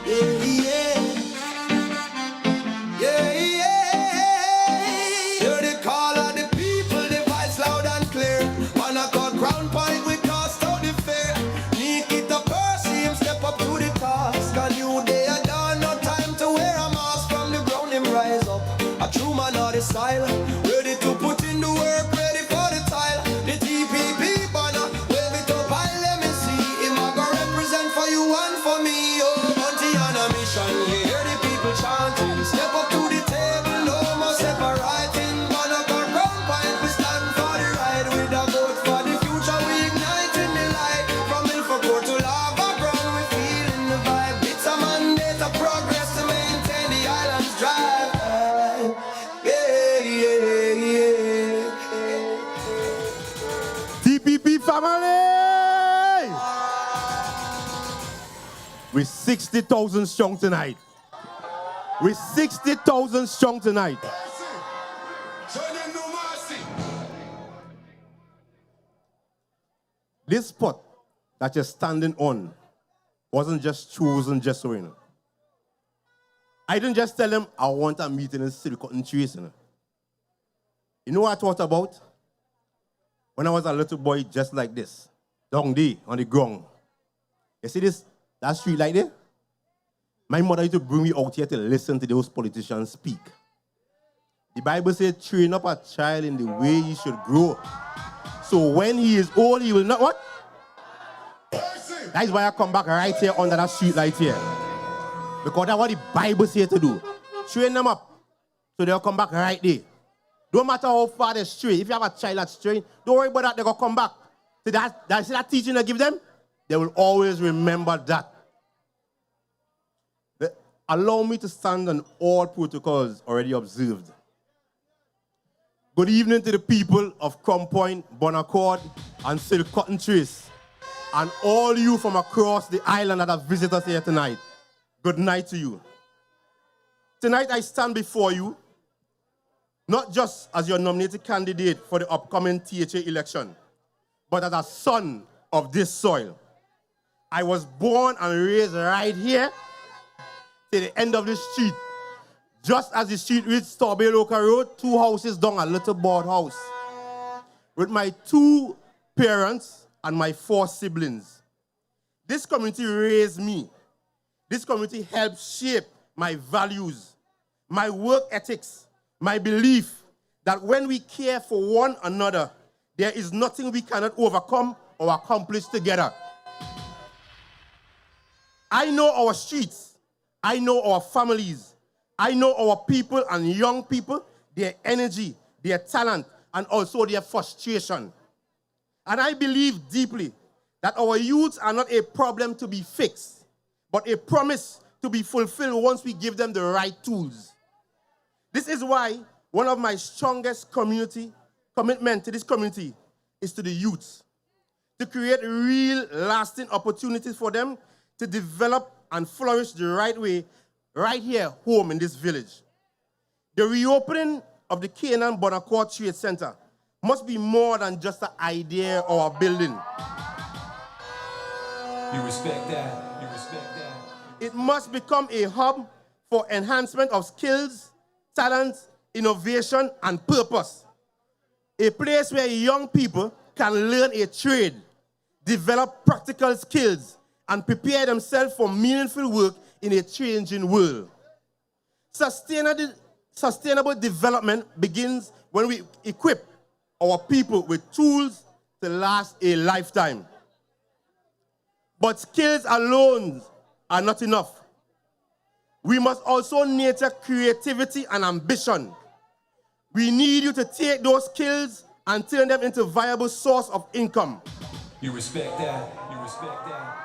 Yeah, yeah. ready to put in the work, ready for the tile. The TPP banner, wave it up high, let me see. Him a go represent for you and for me. Oh, Monty on a mission, you hear the people chanting. Step up to the table, no more separating. Man up our ground point, we stand for the ride. With a vote for the future, we igniting the light. From Ilford to Lava Ground, we feeling the vibe. It's a mandate of progress to maintain the island's drive. Yeah, yeah, yeah. TPP family! We're 60,000 strong tonight. We're 60,000 strong tonight. Show them no mercy. This spot that you're standing on wasn't just chosen just so, you know. I didn't just tell them I want a meeting in Silicon Trees, you know. You know what I thought about? When I was a little boy just like this, down there on the ground. You see this, that street light there? My mother used to bring me out here to listen to those politicians speak. The Bible says, train up a child in the way he should grow. So when he is old, he will not what? That is why I come back right here under that street light here. Because that's what the Bible says to do. Train them up so they'll come back right there. Don't matter how far they stray. If you have a child that's straying, don't worry about that, they're going to come back. See that teaching I give them? They will always remember that. Allow me to stand on all protocols already observed. Good evening to the people of Crown Point, Bonaccord, and Silk Cotton Trace, and all you from across the island that have visited us here tonight. Good night to you. Tonight I stand before you, not just as your nominated candidate for the upcoming THA election, but as a son of this soil. I was born and raised right here to the end of the street. Just as the street reached Tobago Local Road, 2 houses down, a little board house. With my 2 parents and my 4 siblings. This community raised me. This community helped shape my values, my work ethics, my belief that when we care for one another, there is nothing we cannot overcome or accomplish together. I know our streets. I know our families. I know our people and young people, their energy, their talent, and also their frustration. And I believe deeply that our youths are not a problem to be fixed, but a promise to be fulfilled once we give them the right tools. This is why one of my strongest commitment to this community is to the youths, to create real, lasting opportunities for them to develop and flourish the right way, right here, home in this village. The reopening of the Canaan Bonaccord Trade Center must be more than just an idea or a building. You respect that. You respect that. It must become a hub for enhancement of skills, talents, innovation, and purpose. A place where young people can learn a trade, develop practical skills, and prepare themselves for meaningful work in a changing world. Sustainable development begins when we equip our people with tools to last a lifetime. But skills alone are not enough. We must also nurture creativity and ambition. We need you to take those skills and turn them into a viable source of income. You respect that. You respect that.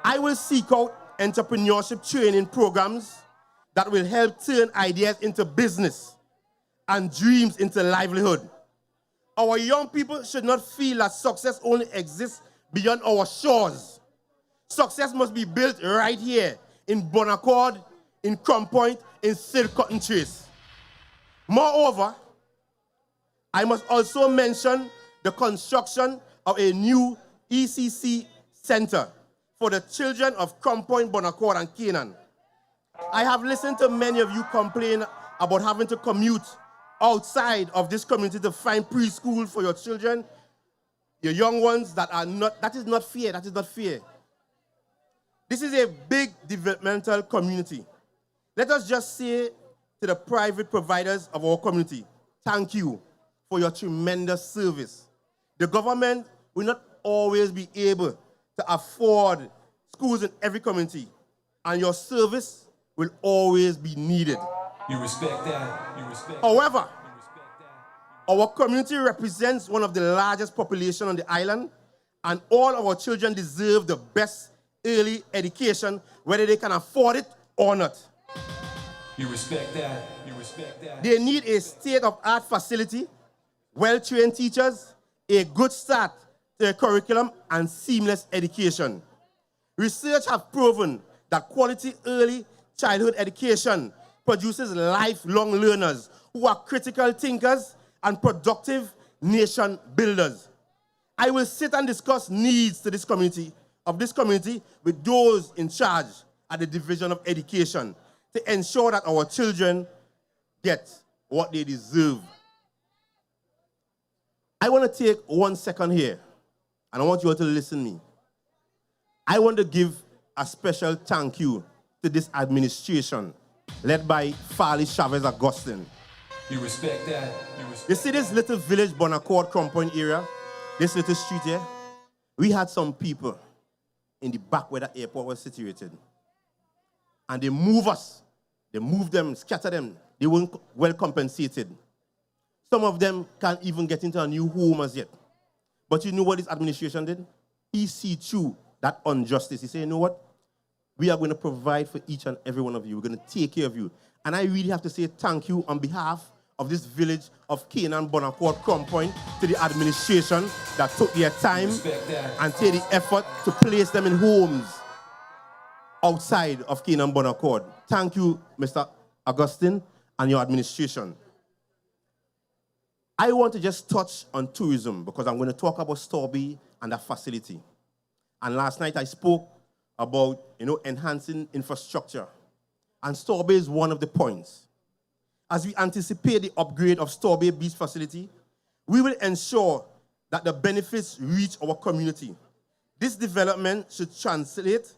I will seek out entrepreneurship training programs that will help turn ideas into business and dreams into livelihood. Our young people should not feel that success only exists beyond our shores. Success must be built right here in Bonaccord, in Crown Point, in Silk Cotton Trace. Moreover, I must also mention the construction of a new ECC center for the children of Crown Point, Bonaccord, and Canaan. I have listened to many of you complain about having to commute outside of this community to find preschool for your children, your young ones that is not fair, that is not fair. This is a big developmental community. Let us just say to the private providers of our community, thank you for your tremendous service. The government will not always be able to afford schools in every community, and your service will always be needed. You respect that? You respect However, our community represents one of the largest populations on the island, and all our children deserve the best early education, whether they can afford it or not. You respect that? You respect that? They need a state-of-art facility, well-trained teachers, a good start to the curriculum, and seamless education. Research has proven that quality early childhood education produces lifelong learners who are critical thinkers and productive nation builders. I will sit and discuss needs to this community with those in charge at the Division of Education to ensure that our children get what they deserve. I want to take 1 second here, and I want you all to listen to me. I want to give a special thank you to this administration led by Farley Chavez Augustine. You respect that? You respect You see this little village, Bonaccord, Crown Point area, this little street here? We had some people in the back where the airport was situated. And they move us. They move them, scatter them. They weren't well compensated. Some of them can't even get into a new home as yet. But you know what this administration did? He see through that injustice. He said, you know what? We are going to provide for each and every one of you. We're going to take care of you. And I really have to say thank you on behalf of this village of Canaan, Bonaccord, Crown Point, to the administration that took their time and take the effort to place them in homes outside of Canaan, Bonaccord. Thank you, Mr. Augustine, and your administration. I want to just touch on tourism because I'm going to talk about Storby and that facility. And last night I spoke about, enhancing infrastructure. And Storby is one of the points. As we anticipate the upgrade of Storby Beach facility, we will ensure that the benefits reach our community. This development should translate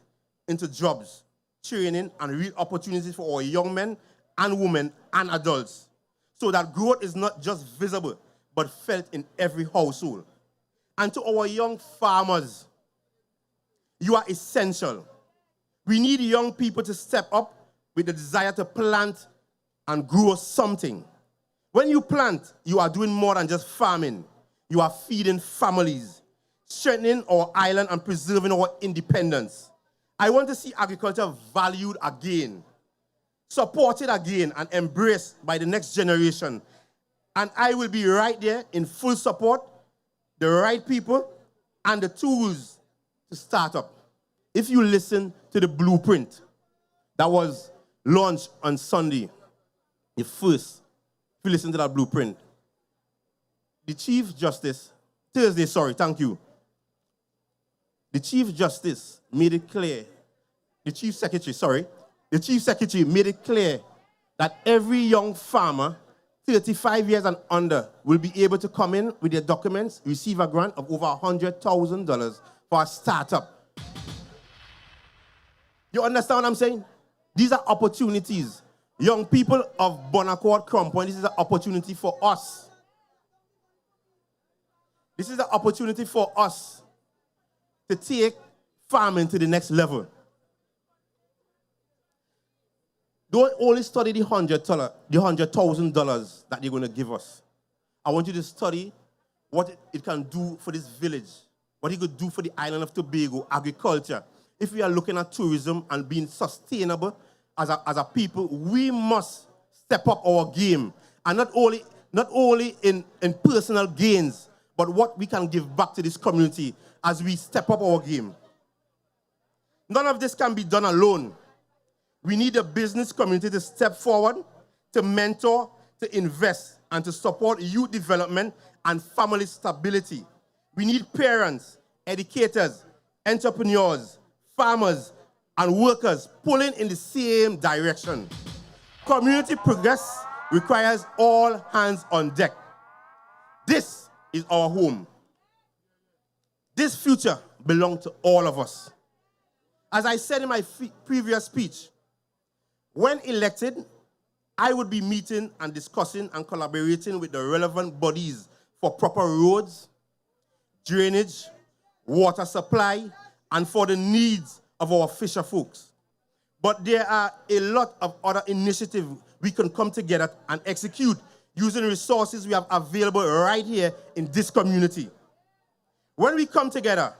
into jobs, training, and real opportunities for our young men and women and adults, so that growth is not just visible, but felt in every household. And to our young farmers, you are essential. We need young people to step up with the desire to plant and grow something. When you plant, you are doing more than just farming. You are feeding families, strengthening our island and preserving our independence. I want to see agriculture valued again, supported again, and embraced by the next generation. And I will be right there in full support, the right people, and the tools to start up. If you listen to the blueprint that was launched on Sunday, if you listen to that blueprint, the Chief Justice made it clear, the Chief Secretary made it clear that every young farmer, 35 years and under, will be able to come in with their documents, receive a grant of over $100,000 for a startup. You understand what I'm saying? These are opportunities. Young people of Bonaccord, Crown Point, this is an opportunity for us. This is an opportunity for us to take farming to the next level. Don't only study the $100,000 that they're going to give us. I want you to study what it can do for this village, what it could do for the island of Tobago, agriculture. If we are looking at tourism and being sustainable as a people, we must step up our game. And not only in personal gains, but what we can give back to this community as we step up our game. None of this can be done alone. We need the business community to step forward, to mentor, to invest, and to support youth development and family stability. We need parents, educators, entrepreneurs, farmers, and workers pulling in the same direction. Community progress requires all hands on deck. This is our home. This future belongs to all of us. As I said in my previous speech, when elected, I would be meeting and discussing and collaborating with the relevant bodies for proper roads, drainage, water supply, and for the needs of our fisher folks. But there are a lot of other initiatives we can come together and execute using resources we have available right here in this community. When we come together,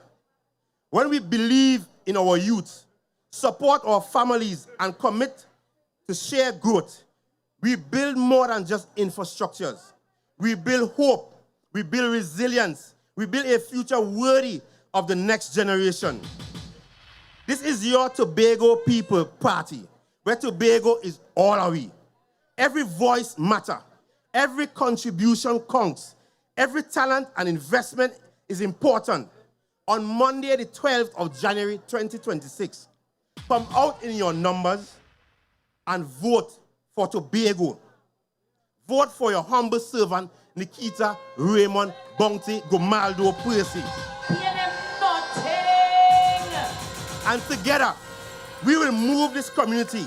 when we believe in our youth, support our families, and commit to share growth, we build more than just infrastructures. We build hope. We build resilience. We build a future worthy of the next generation. This is your Tobago People Party, where Tobago is all of we. Every voice matters. Every contribution counts. Every talent and investment is important. On Monday, the 12th of January, 2026, come out in your numbers and vote for Tobago. Vote for your humble servant, Nikita, Raymond, Bounty, Gomaldo, Percy. And together, we will move this community.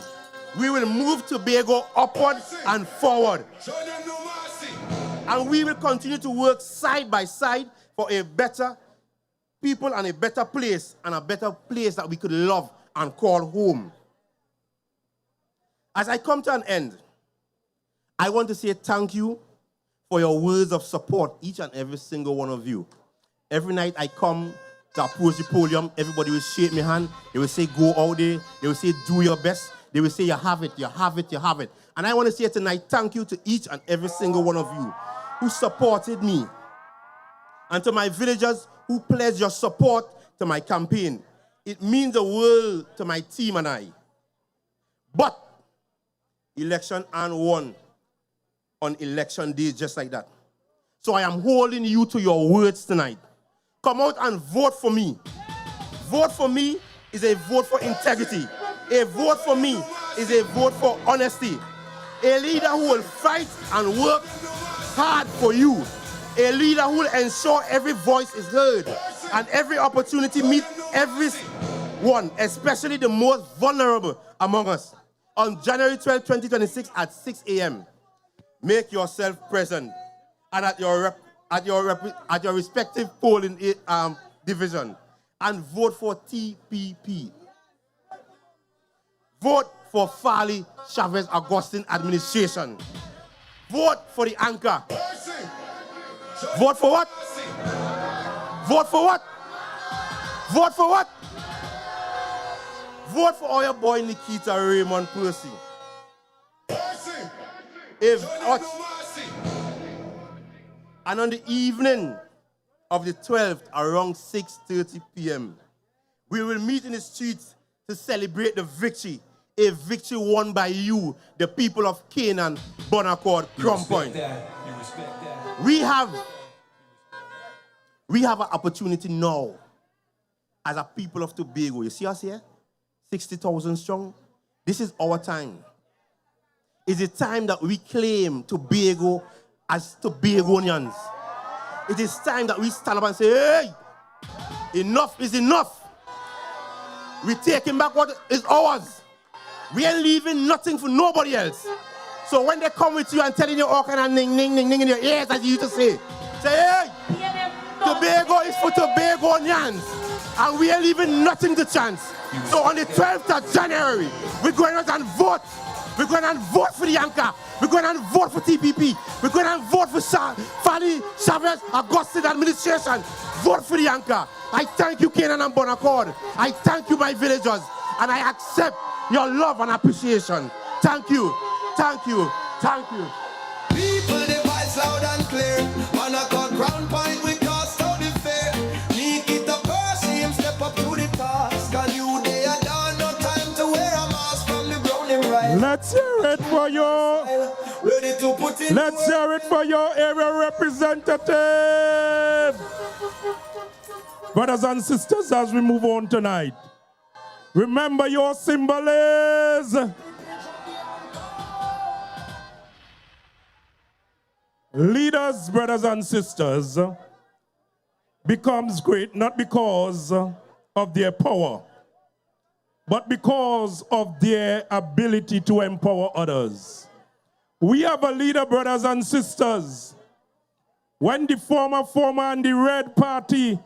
We will move Tobago upward and forward. And we will continue to work side by side for a better people and a better place that we could love and call home. As I come to an end, I want to say thank you for your words of support, each and every single one of you. Every night I come to approach the podium, everybody will shake my hand. They will say, go out there. They will say, do your best. They will say, you have it, you have it, you have it. And I want to say tonight, thank you to each and every single one of you who supported me. And to my villagers who pledged your support to my campaign. It means the world to my team and I. But election and won on election day just like that. So I am holding you to your words tonight. Come out and vote for me. Vote for me is a vote for integrity. A vote for me is a vote for honesty. A leader who will fight and work hard for you. A leader who will ensure every voice is heard and every opportunity meets everyone, especially the most vulnerable among us. On January 12, 2026 at 6 a.m., make yourself present and at your respective polling division and vote for TPP. Vote for Farley Chavez Augustine administration. Vote for the anchor. Vote for what? Vote for what? Vote for what? Vote for our boy Nikita, Raymond, Percy. And on the evening of the 12th, around 6:30 p.m., we will meet in the streets to celebrate the victory, a victory won by you, the people of Canaan, Bonaccord, Crown Point. We have an opportunity now as a people of Tobago. You see us here? 60,000 strong. This is our time. It's a time that we claim Tobago as Tobagonians. It is time that we stand up and say, hey, enough is enough. We're taking back what is ours. We ain't leaving nothing for nobody else. So when they come with you and telling you all kind of ning, ning, ning, ning in your ears, as you used to say, hey, Tobago is for Tobagonians. And we ain't leaving nothing to chance. So on the 12th of January, we're going out and vote. We're going to vote for the anchor. We're going to vote for TPP. We're going to vote for Farley Chavez Augustine administration. Vote for the anchor. I thank you, Canaan and Bonaccord. I thank you, my villagers. And I accept your love and appreciation. Thank you. Thank you. Thank you. People, the voice loud and clear. Bonaccord, Crown Point, we cast out the fear. Nikita, Percy, him step up to the task. And you, they are done, no time to wear a mask from the ground and right. Let's hear it for you. Let's hear it for your area representative. Brothers and sisters, as we move on tonight, remember your symbol is leaders, brothers and sisters, becomes great not because of their power, but because of their ability to empower others. We have a leader, brothers and sisters. When the former and the Red Party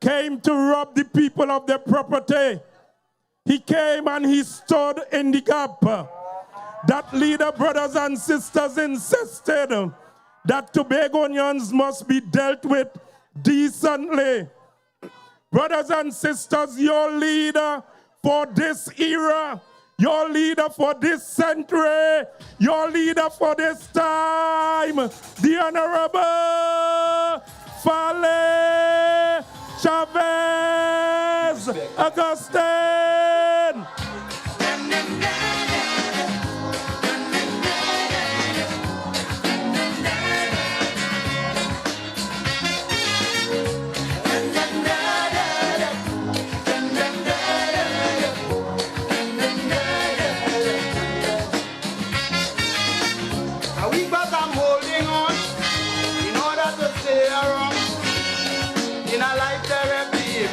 came to rob the people of their property, he came and he stood in the gap. That leader, brothers and sisters, insisted that Tobagonians must be dealt with decently. Brothers and sisters, your leader for this era, your leader for this century, your leader for this time, the Honorable Fale Chavez Augustine.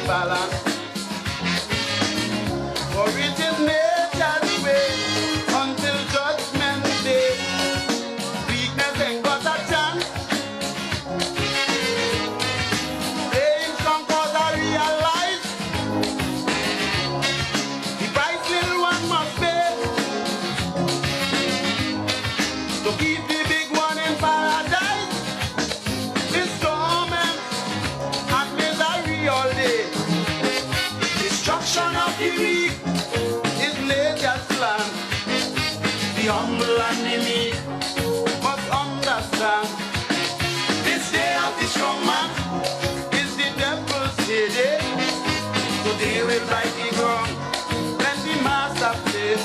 Balance. For it is nature's way until judgment day. Weakness ain't got a chance. Playing some cause I realize the price little one must pay to keep the big one in paradise. This torment and misery all day. Destruction of the weak is nature's plan. The humble and the meek must understand. This day of the strong man is the devil's day. Today we right the ground, let the master play.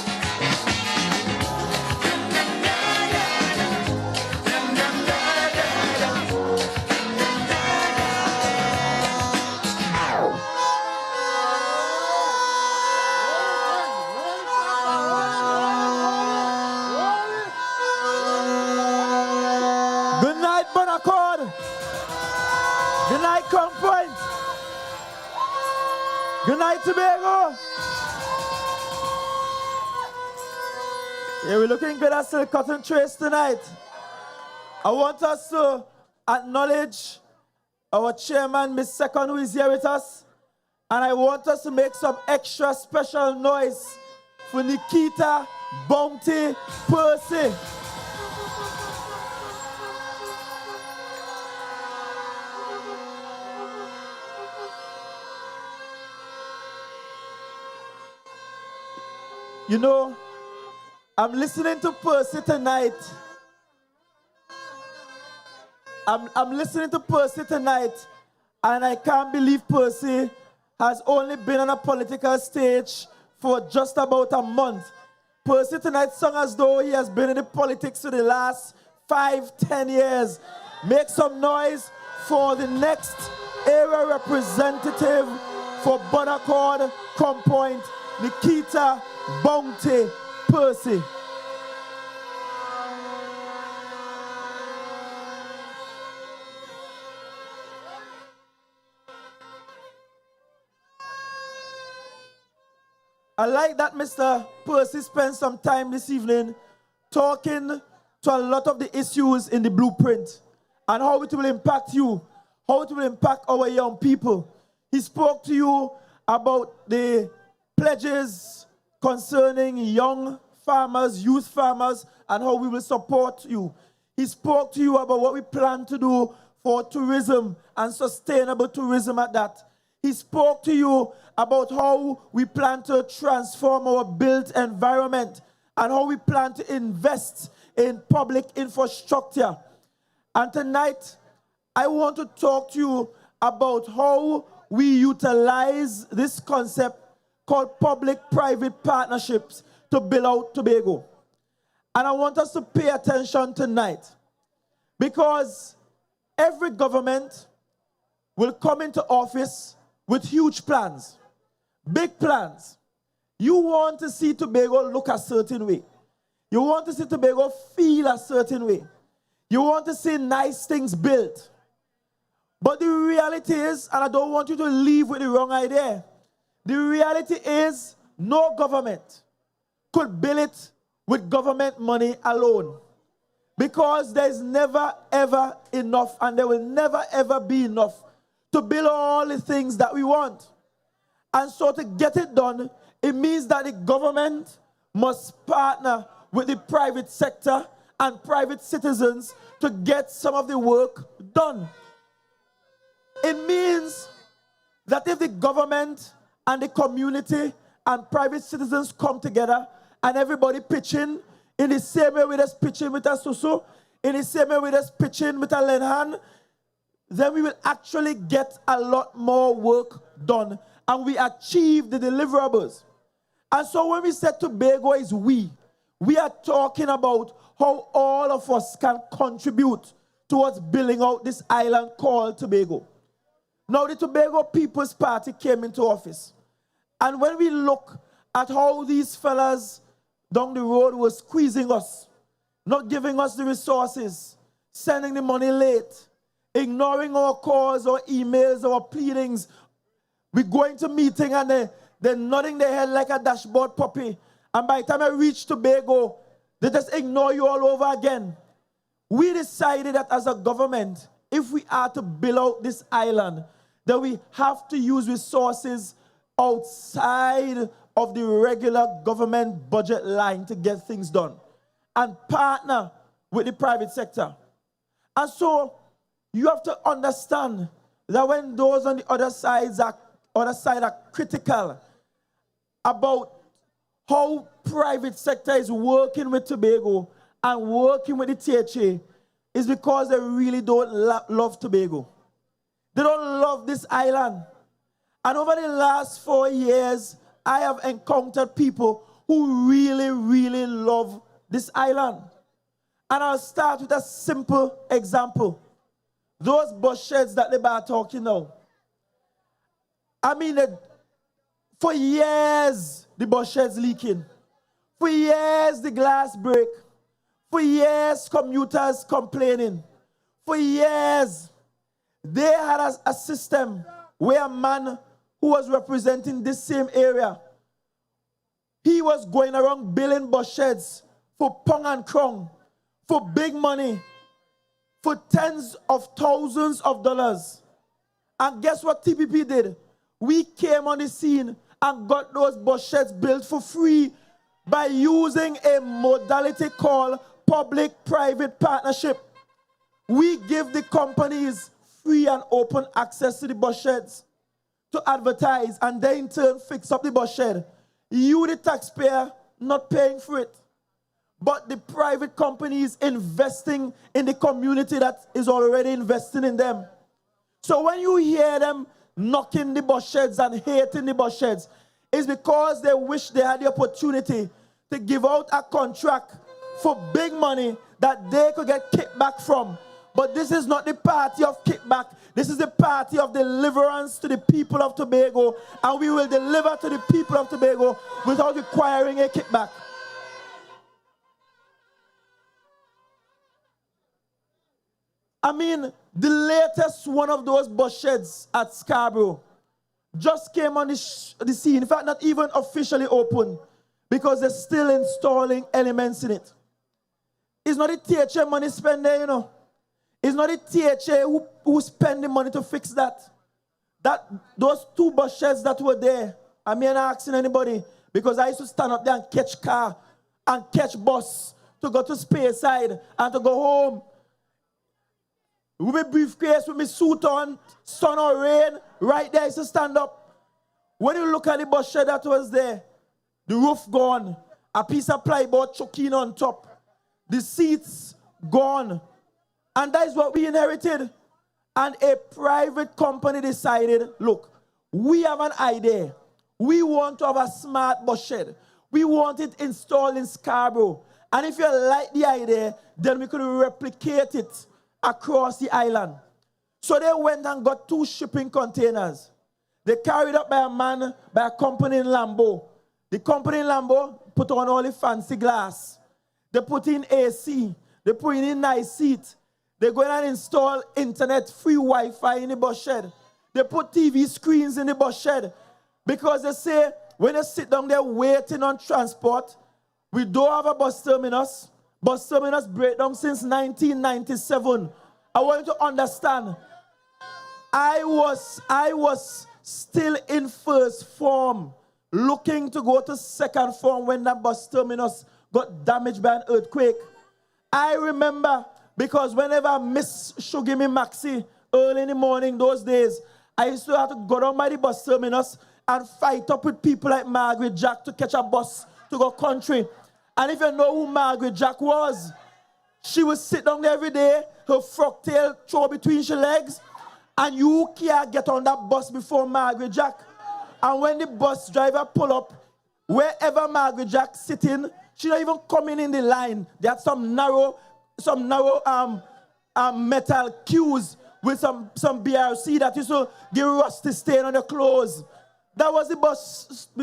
Good night, Bonaccord. Good night, Crown Point. Good night, Tobago. Yeah, we're looking good at Silk Cotton Trace tonight. I want us to acknowledge our chairman, Miss Second, who is here with us. And I want us to make some extra special noise for Nikita, Bounty, Percy. You know, I'm listening to Percy tonight. I'm listening to Percy tonight, and I can't believe Percy has only been on a political stage for just about a month. Percy tonight sung as though he has been in the politics for the last 5-10 years. Make some noise for the next era representative for Bonaccord, Crown Point, Nikita, Bounty, Percy. I like that Mr. Percy spent some time this evening talking to a lot of the issues in the blueprint and how it will impact you, how it will impact our young people. He spoke to you about the pledges concerning young farmers, youth farmers, and how we will support you. He spoke to you about what we plan to do for tourism and sustainable tourism at that. He spoke to you about how we plan to transform our built environment and how we plan to invest in public infrastructure. And tonight, I want to talk to you about how we utilize this concept called public-private partnerships to build out Tobago. And I want us to pay attention tonight because every government will come into office with huge plans, big plans. You want to see Tobago look a certain way. You want to see Tobago feel a certain way. You want to see nice things built. But the reality is, and I don't want you to leave with the wrong idea, the reality is no government could build it with government money alone. Because there's never ever enough, and there will never ever be enough to build all the things that we want. And so to get it done, it means that the government must partner with the private sector and private citizens to get some of the work done. It means that if the government and the community and private citizens come together and everybody pitching in the same way we just pitching with a Susu, in the same way we just pitching with a Lenhan, then we will actually get a lot more work done and we achieve the deliverables. And so when we say Tobago is we are talking about how all of us can contribute towards building out this island called Tobago. Now the Tobago People's Party came into office. And when we look at how these fellas down the road were squeezing us, not giving us the resources, sending the money late, ignoring our calls, our emails, our pleadings, we go into meeting and they're nodding their head like a dashboard puppy. And by the time I reach Tobago, they just ignore you all over again. We decided that as a government, if we are to build out this island, then we have to use resources outside of the regular government budget line to get things done and partner with the private sector. And so you have to understand that when those on the other side are critical about how private sector is working with Tobago and working with the THA, is because they really don't love Tobago. They don't love this island. And over the last 4 years, I have encountered people who really, really love this island. And I'll start with a simple example. Those bus sheds that they are talking now. I mean, for years, the bus sheds leaking. For years, the glass break. For years, commuters complaining. For years, they had a system where a man who was representing this same area, he was going around building bus sheds for pound and crown, for big money, for tens of thousands of dollars. And guess what TPP did? We came on the scene and got those bus sheds built for free by using a modality called public-private partnership. We give the companies free and open access to the bus sheds to advertise, and they in turn fix up the bus shed. You, the taxpayer, not paying for it, but the private companies investing in the community that is already investing in them. So when you hear them knocking the bus sheds and hating the bus sheds, it's because they wish they had the opportunity to give out a contract for big money that they could get kickback from. But this is not the party of kickback. This is the party of deliverance to the people of Tobago, and we will deliver to the people of Tobago without requiring a kickback. I mean, the latest one of those bus sheds at Scarborough just came on the scene. In fact, not even officially open, because they're still installing elements in it. It's not the THA money spent there, you know. It's not the THA who spend the money to fix that. Those two bus sheds that were there, I mean, I'm not asking anybody, because I used to stand up there and catch car and catch bus to go to Speyside and to go home. With my briefcase, with my suit on, sun or rain, right there, I used to stand up. When you look at the bus shed that was there, the roof gone, a piece of plyboard choking on top, the seats gone. And that is what we inherited. And a private company decided, look, we have an idea. We want to have a smart bus shed. We want it installed in Scarborough. And if you like the idea, then we could replicate it across the island. So they went and got 2 shipping containers. They carried up by a man, by a company in Lambo. The company in Lambo put on all the fancy glass. They put in AC. They put in a nice seat. They're going to install internet, free Wi-Fi in the bus shed. They put TV screens in the bus shed. Because they say, when you sit down there waiting on transport, we don't have a bus terminus, bus terminus breakdown since 1997. I want you to understand, I was still in first form, looking to go to second form when that bus terminus got damaged by an earthquake. I remember, because whenever I miss Shugimi Maxi early in the morning those days, I used to have to go down by the bus terminus and fight up with people like Margaret Jack to catch a bus to go country. And if you know who Margaret Jack was, she would sit down there every day, her frog tail throw between her legs, and you can't get on that bus before Margaret Jack. And when the bus driver pull up, wherever Margaret Jack sitting, she not even coming in the line. They had some narrow metal queues with some BRC that used to give rusty stain on the clothes. That was the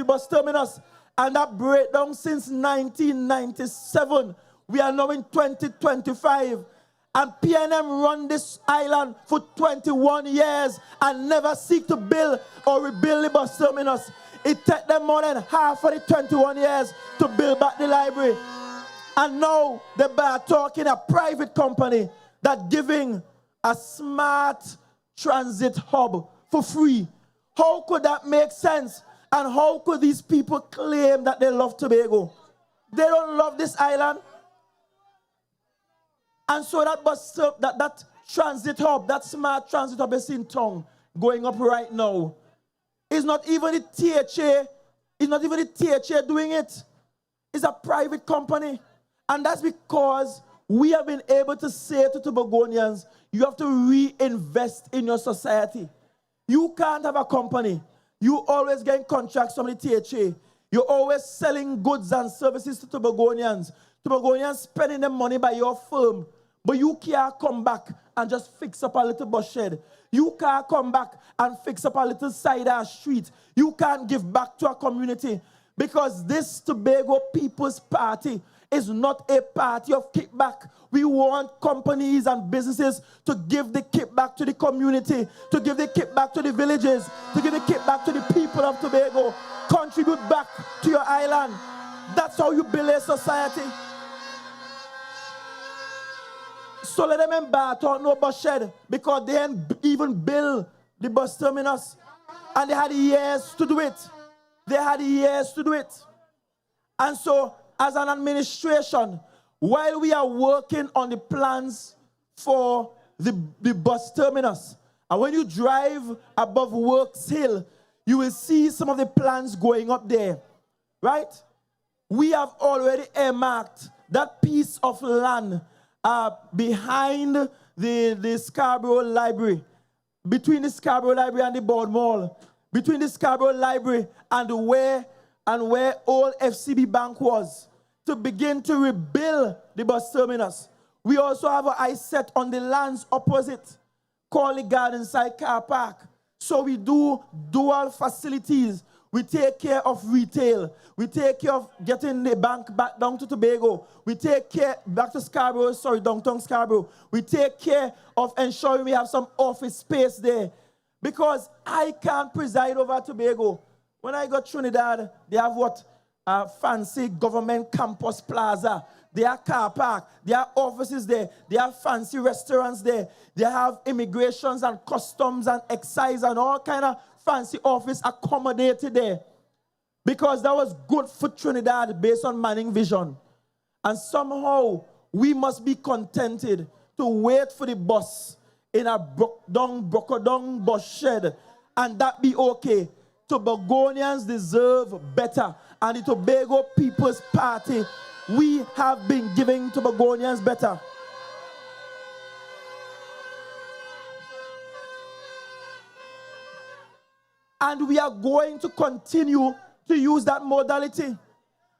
bus terminus. And that breakdown since 1997. We are now in 2025. And PNM run this island for 21 years and never seek to build or rebuild the bus terminus. It took them more than half of the 21 years to build back the library. And now they are talking a private company that giving a smart transit hub for free. How could that make sense? And how could these people claim that they love Tobago? They don't love this island. And so that transit hub, that smart transit hub is in town, going up right now. It's not even the THA. It's not even the THA doing it. It's a private company. And that's because we have been able to say to Tobagonians, you have to reinvest in your society. You can't have a company. You always getting contracts from the THA. You're always selling goods and services to Tobagonians. Tobagonians spending the money by your firm. But you can't come back and just fix up a little bus shed. You can't come back and fix up a little side of street. You can't give back to a community. Because this Tobago People's Party is not a party of kickback. We want companies and businesses to give the kickback to the community, to give the kickback to the villages, to give the kickback to the people of Tobago. Contribute back to your island. That's how you build a society. So let them embark on no bus shed because they didn't even build the bus terminus. And they had years to do it. They had years to do it. And so, as an administration, while we are working on the plans for the bus terminus, and when you drive above Works Hill, you will see some of the plans going up there, right? We have already earmarked that piece of land behind the Scarborough Library, between the Scarborough Library and the Board Mall, between the Scarborough Library and where old FCB Bank was, to begin to rebuild the bus terminus. We also have an eye set on the lands opposite, called the Garden Side Car Park. So we do dual facilities. We take care of retail. We take care of getting the bank back down to Tobago. We take care, back to Scarborough, sorry, downtown Scarborough. We take care of ensuring we have some office space there. Because I can't preside over Tobago. When I got Trinidad, they have what? Fancy government campus plaza. They have car park. They have offices there. They have fancy restaurants there. They have immigrations and customs and excise and all kind of fancy office accommodated there. Because that was good for Trinidad based on Manning vision. And somehow we must be contented to wait for the bus in a broken-down bus shed and that be okay. Tobagonians deserve better. And the Tobago People's Party, we have been giving Tobagonians better. And we are going to continue to use that modality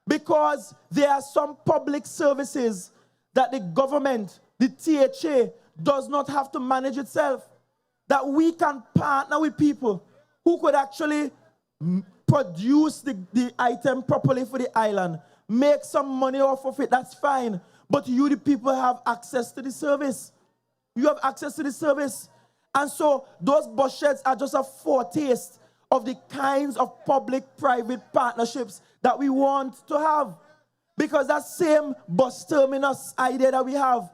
because there are some public services that the government, the THA, does not have to manage itself. That we can partner with people who could actually produce the item properly for the island, make some money off of it, that's fine. But you, the people, have access to the service. You have access to the service. And so those bus sheds are just a foretaste of the kinds of public-private partnerships that we want to have. Because that same bus terminus idea that we have,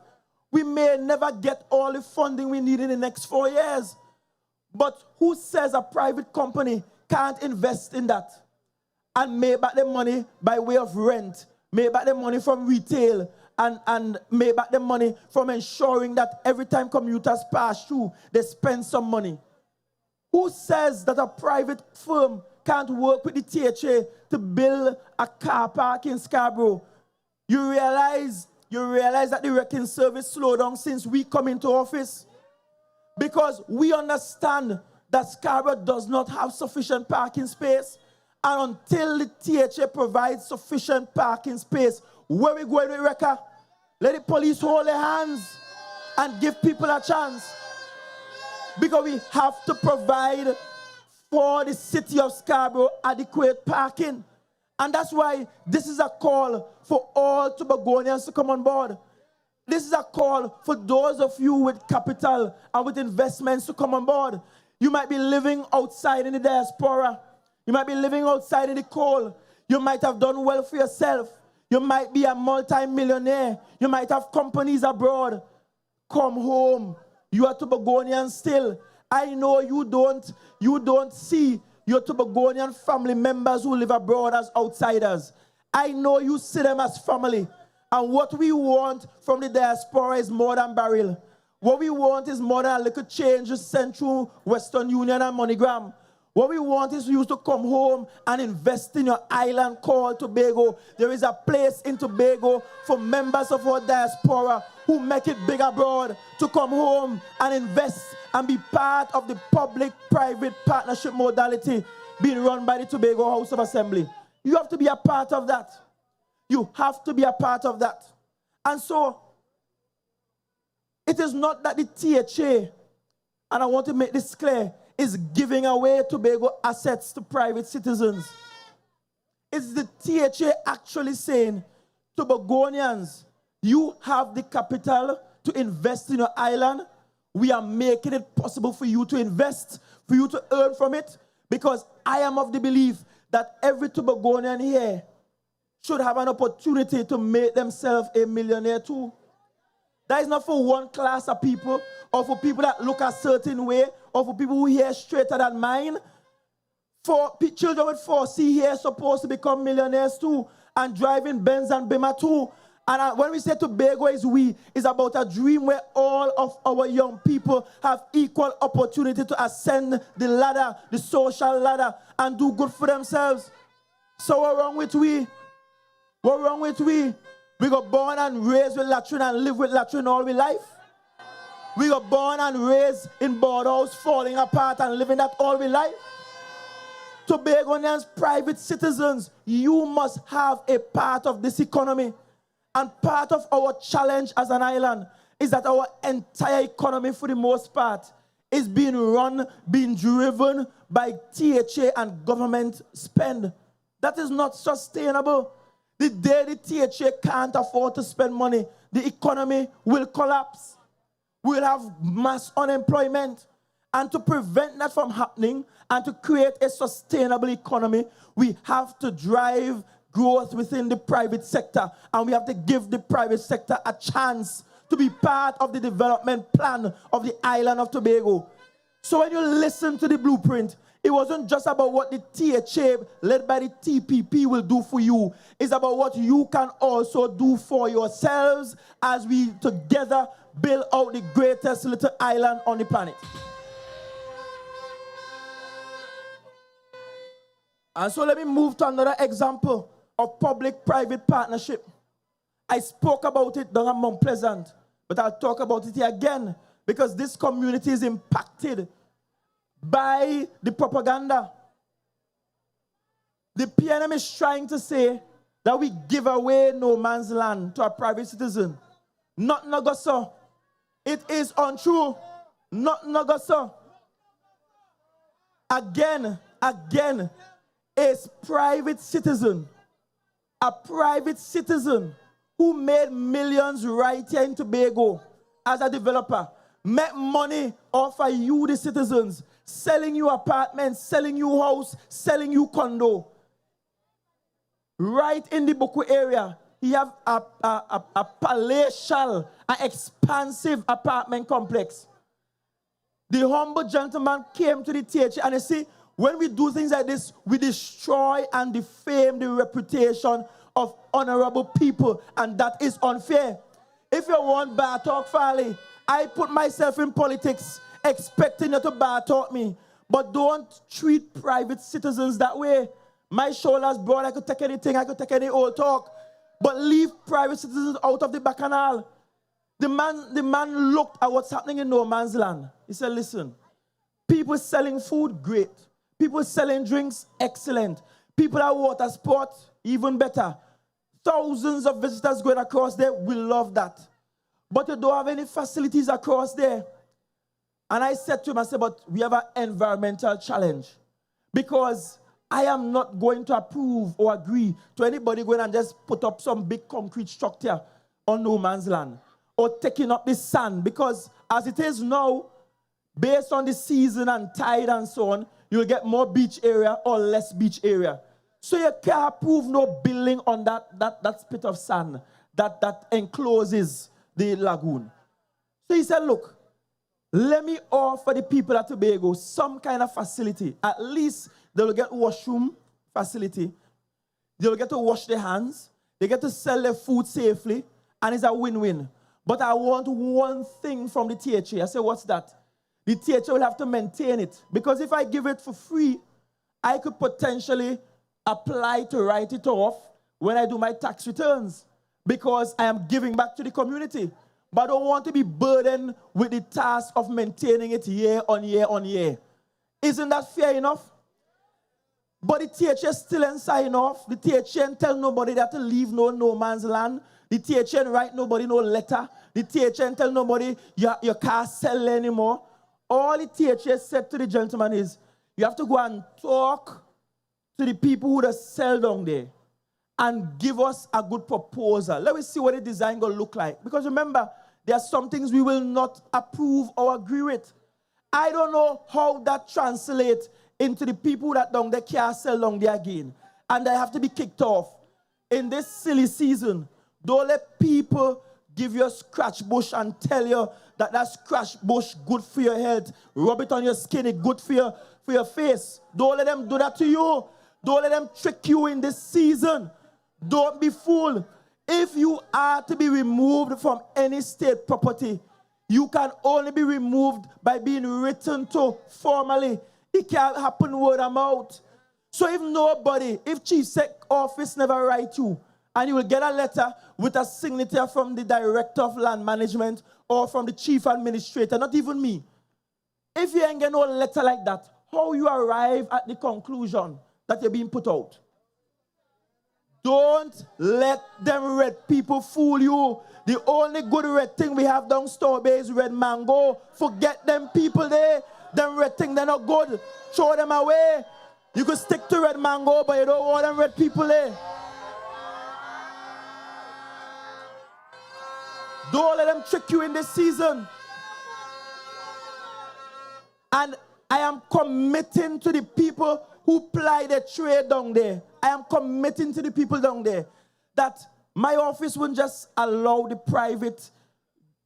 we may never get all the funding we need in the next 4 years. But who says a private company can't invest in that and make back the money by way of rent, make back the money from retail, and make back the money from ensuring that every time commuters pass through, they spend some money? Who says that a private firm can't work with the THA to build a car park in Scarborough? You realize that the wrecking service slowed down since we come into office? Because we understand that Scarborough does not have sufficient parking space. And until the THA provides sufficient parking space, where we going with wrecker? Let the police hold their hands and give people a chance. Because we have to provide for the city of Scarborough adequate parking. And that's why this is a call for all Tobagonians to come on board. This is a call for those of you with capital and with investments to come on board. You might be living outside in the diaspora. You might be living outside in the cold. You might have done well for yourself. You might be a multi-millionaire. You might have companies abroad. Come home. You are Tobagonian still. I know you don't see your Tobagonian family members who live abroad as outsiders. I know you see them as family. And what we want from the diaspora is more than barrel. What we want is more than a little change sent through Western Union and MoneyGram. What we want is you to come home and invest in your island called Tobago. There is a place in Tobago for members of our diaspora who make it big abroad to come home and invest and be part of the public-private partnership modality being run by the Tobago House of Assembly. You have to be a part of that. You have to be a part of that. And so, it is not that the THA, and I want to make this clear, is giving away Tobago assets to private citizens. It's the THA actually saying, Tobagonians, you have the capital to invest in your island. We are making it possible for you to invest, for you to earn from it, because I am of the belief that every Tobagonian here should have an opportunity to make themselves a millionaire too. That is not for one class of people, or for people that look a certain way, or for people who hear straighter than mine. For children with 4C here supposed to become millionaires too, and driving Benz and Beamer too. And when we say Tobago is we, it's about a dream where all of our young people have equal opportunity to ascend the ladder, the social ladder, and do good for themselves. So what's wrong with we? What's wrong with we? We got born and raised with latrine and live with latrine all our life. We got born and raised in boardhouse, falling apart and living that all our life. Tobagonians, private citizens, you must have a part of this economy. And part of our challenge as an island is that our entire economy, for the most part, is being run, being driven by THA and government spend. That is not sustainable. The day the THA can't afford to spend money, the economy will collapse. We'll have mass unemployment. And to prevent that from happening and to create a sustainable economy, we have to drive growth within the private sector. And we have to give the private sector a chance to be part of the development plan of the island of Tobago. So when you listen to the blueprint, it wasn't just about what the THA led by the TPP will do for you. It's about what you can also do for yourselves as we together build out the greatest little island on the planet. And so let me move to another example of public-private partnership. I spoke about it down at Mount Pleasant, but I'll talk about it here again because this community is impacted by the propaganda. The PNM is trying to say that we give away no man's land to a private citizen. Not Nagoso. It is untrue. Not Nagoso. Again, a private citizen who made millions right here in Tobago as a developer, make money off of you, the citizens, selling you apartments, selling you house, selling you condo. Right in the Boku area, he have a palatial, an expansive apartment complex. The humble gentleman came to the theater, and you see, when we do things like this, we destroy and defame the reputation of honorable people, and that is unfair. If you want bar talk, Farley, I put myself in politics expecting you to bar talk me, but don't treat private citizens that way. My shoulders broad, I could take anything, I could take any old talk, but leave private citizens out of the bacchanal. The man looked at what's happening in no man's land. He said, listen, people selling food, great. People selling drinks, excellent. People at water sport, even better. Thousands of visitors going across there, we love that. But you don't have any facilities across there. And I said to him, I said, but we have an environmental challenge. Because I am not going to approve or agree to anybody going and just put up some big concrete structure on no man's land. Or taking up the sand. Because as it is now, based on the season and tide and so on, you'll get more beach area or less beach area. So you can't approve no building on that spit of sand that encloses the lagoon. So he said, look, let me offer the people at Tobago some kind of facility. At least they will get washroom facility. They will get to wash their hands. They get to sell their food safely. And it's a win-win. But I want one thing from the THA. I said, what's that? The THA will have to maintain it. Because if I give it for free, I could potentially apply to write it off when I do my tax returns. Because I am giving back to the community. But I don't want to be burdened with the task of maintaining it year on year on year. Isn't that fair enough? But the THA still ain't sign off. The THA ain't tell nobody that to leave no man's land. The THA ain't write nobody no letter. The THA ain't tell nobody you can't sell anymore. All the THA said to the gentleman is, you have to go and talk to the people who just sell down there and give us a good proposal. Let me see what the design going to look like. Because remember, there are some things we will not approve or agree with. I don't know how that translates into the people that down there can't sell down there again. And they have to be kicked off. In this silly season, don't let people give you a scratch bush and tell you that scratch bush good for your health. Rub it on your skin, it's good for your face. Don't let them do that to you. Don't let them trick you in this season. Don't be fooled. If you are to be removed from any state property, you can only be removed by being written to formally. It can't happen word of mouth. So if Chief Sec office never write you, and you will get a letter with a signature from the Director of Land Management or from the Chief Administrator, not even me. If you ain't get no letter like that, how you arrive at the conclusion that you're being put out? Don't let them red people fool you. The only good red thing we have down Tobago is red mango. Forget them people there. Them red thing, they're not good. Throw them away. You could stick to red mango, but you don't want them red people there. Don't let them trick you in this season. And I am committing to the people who ply their trade down there. I am committing to the people down there that my office wouldn't just allow the private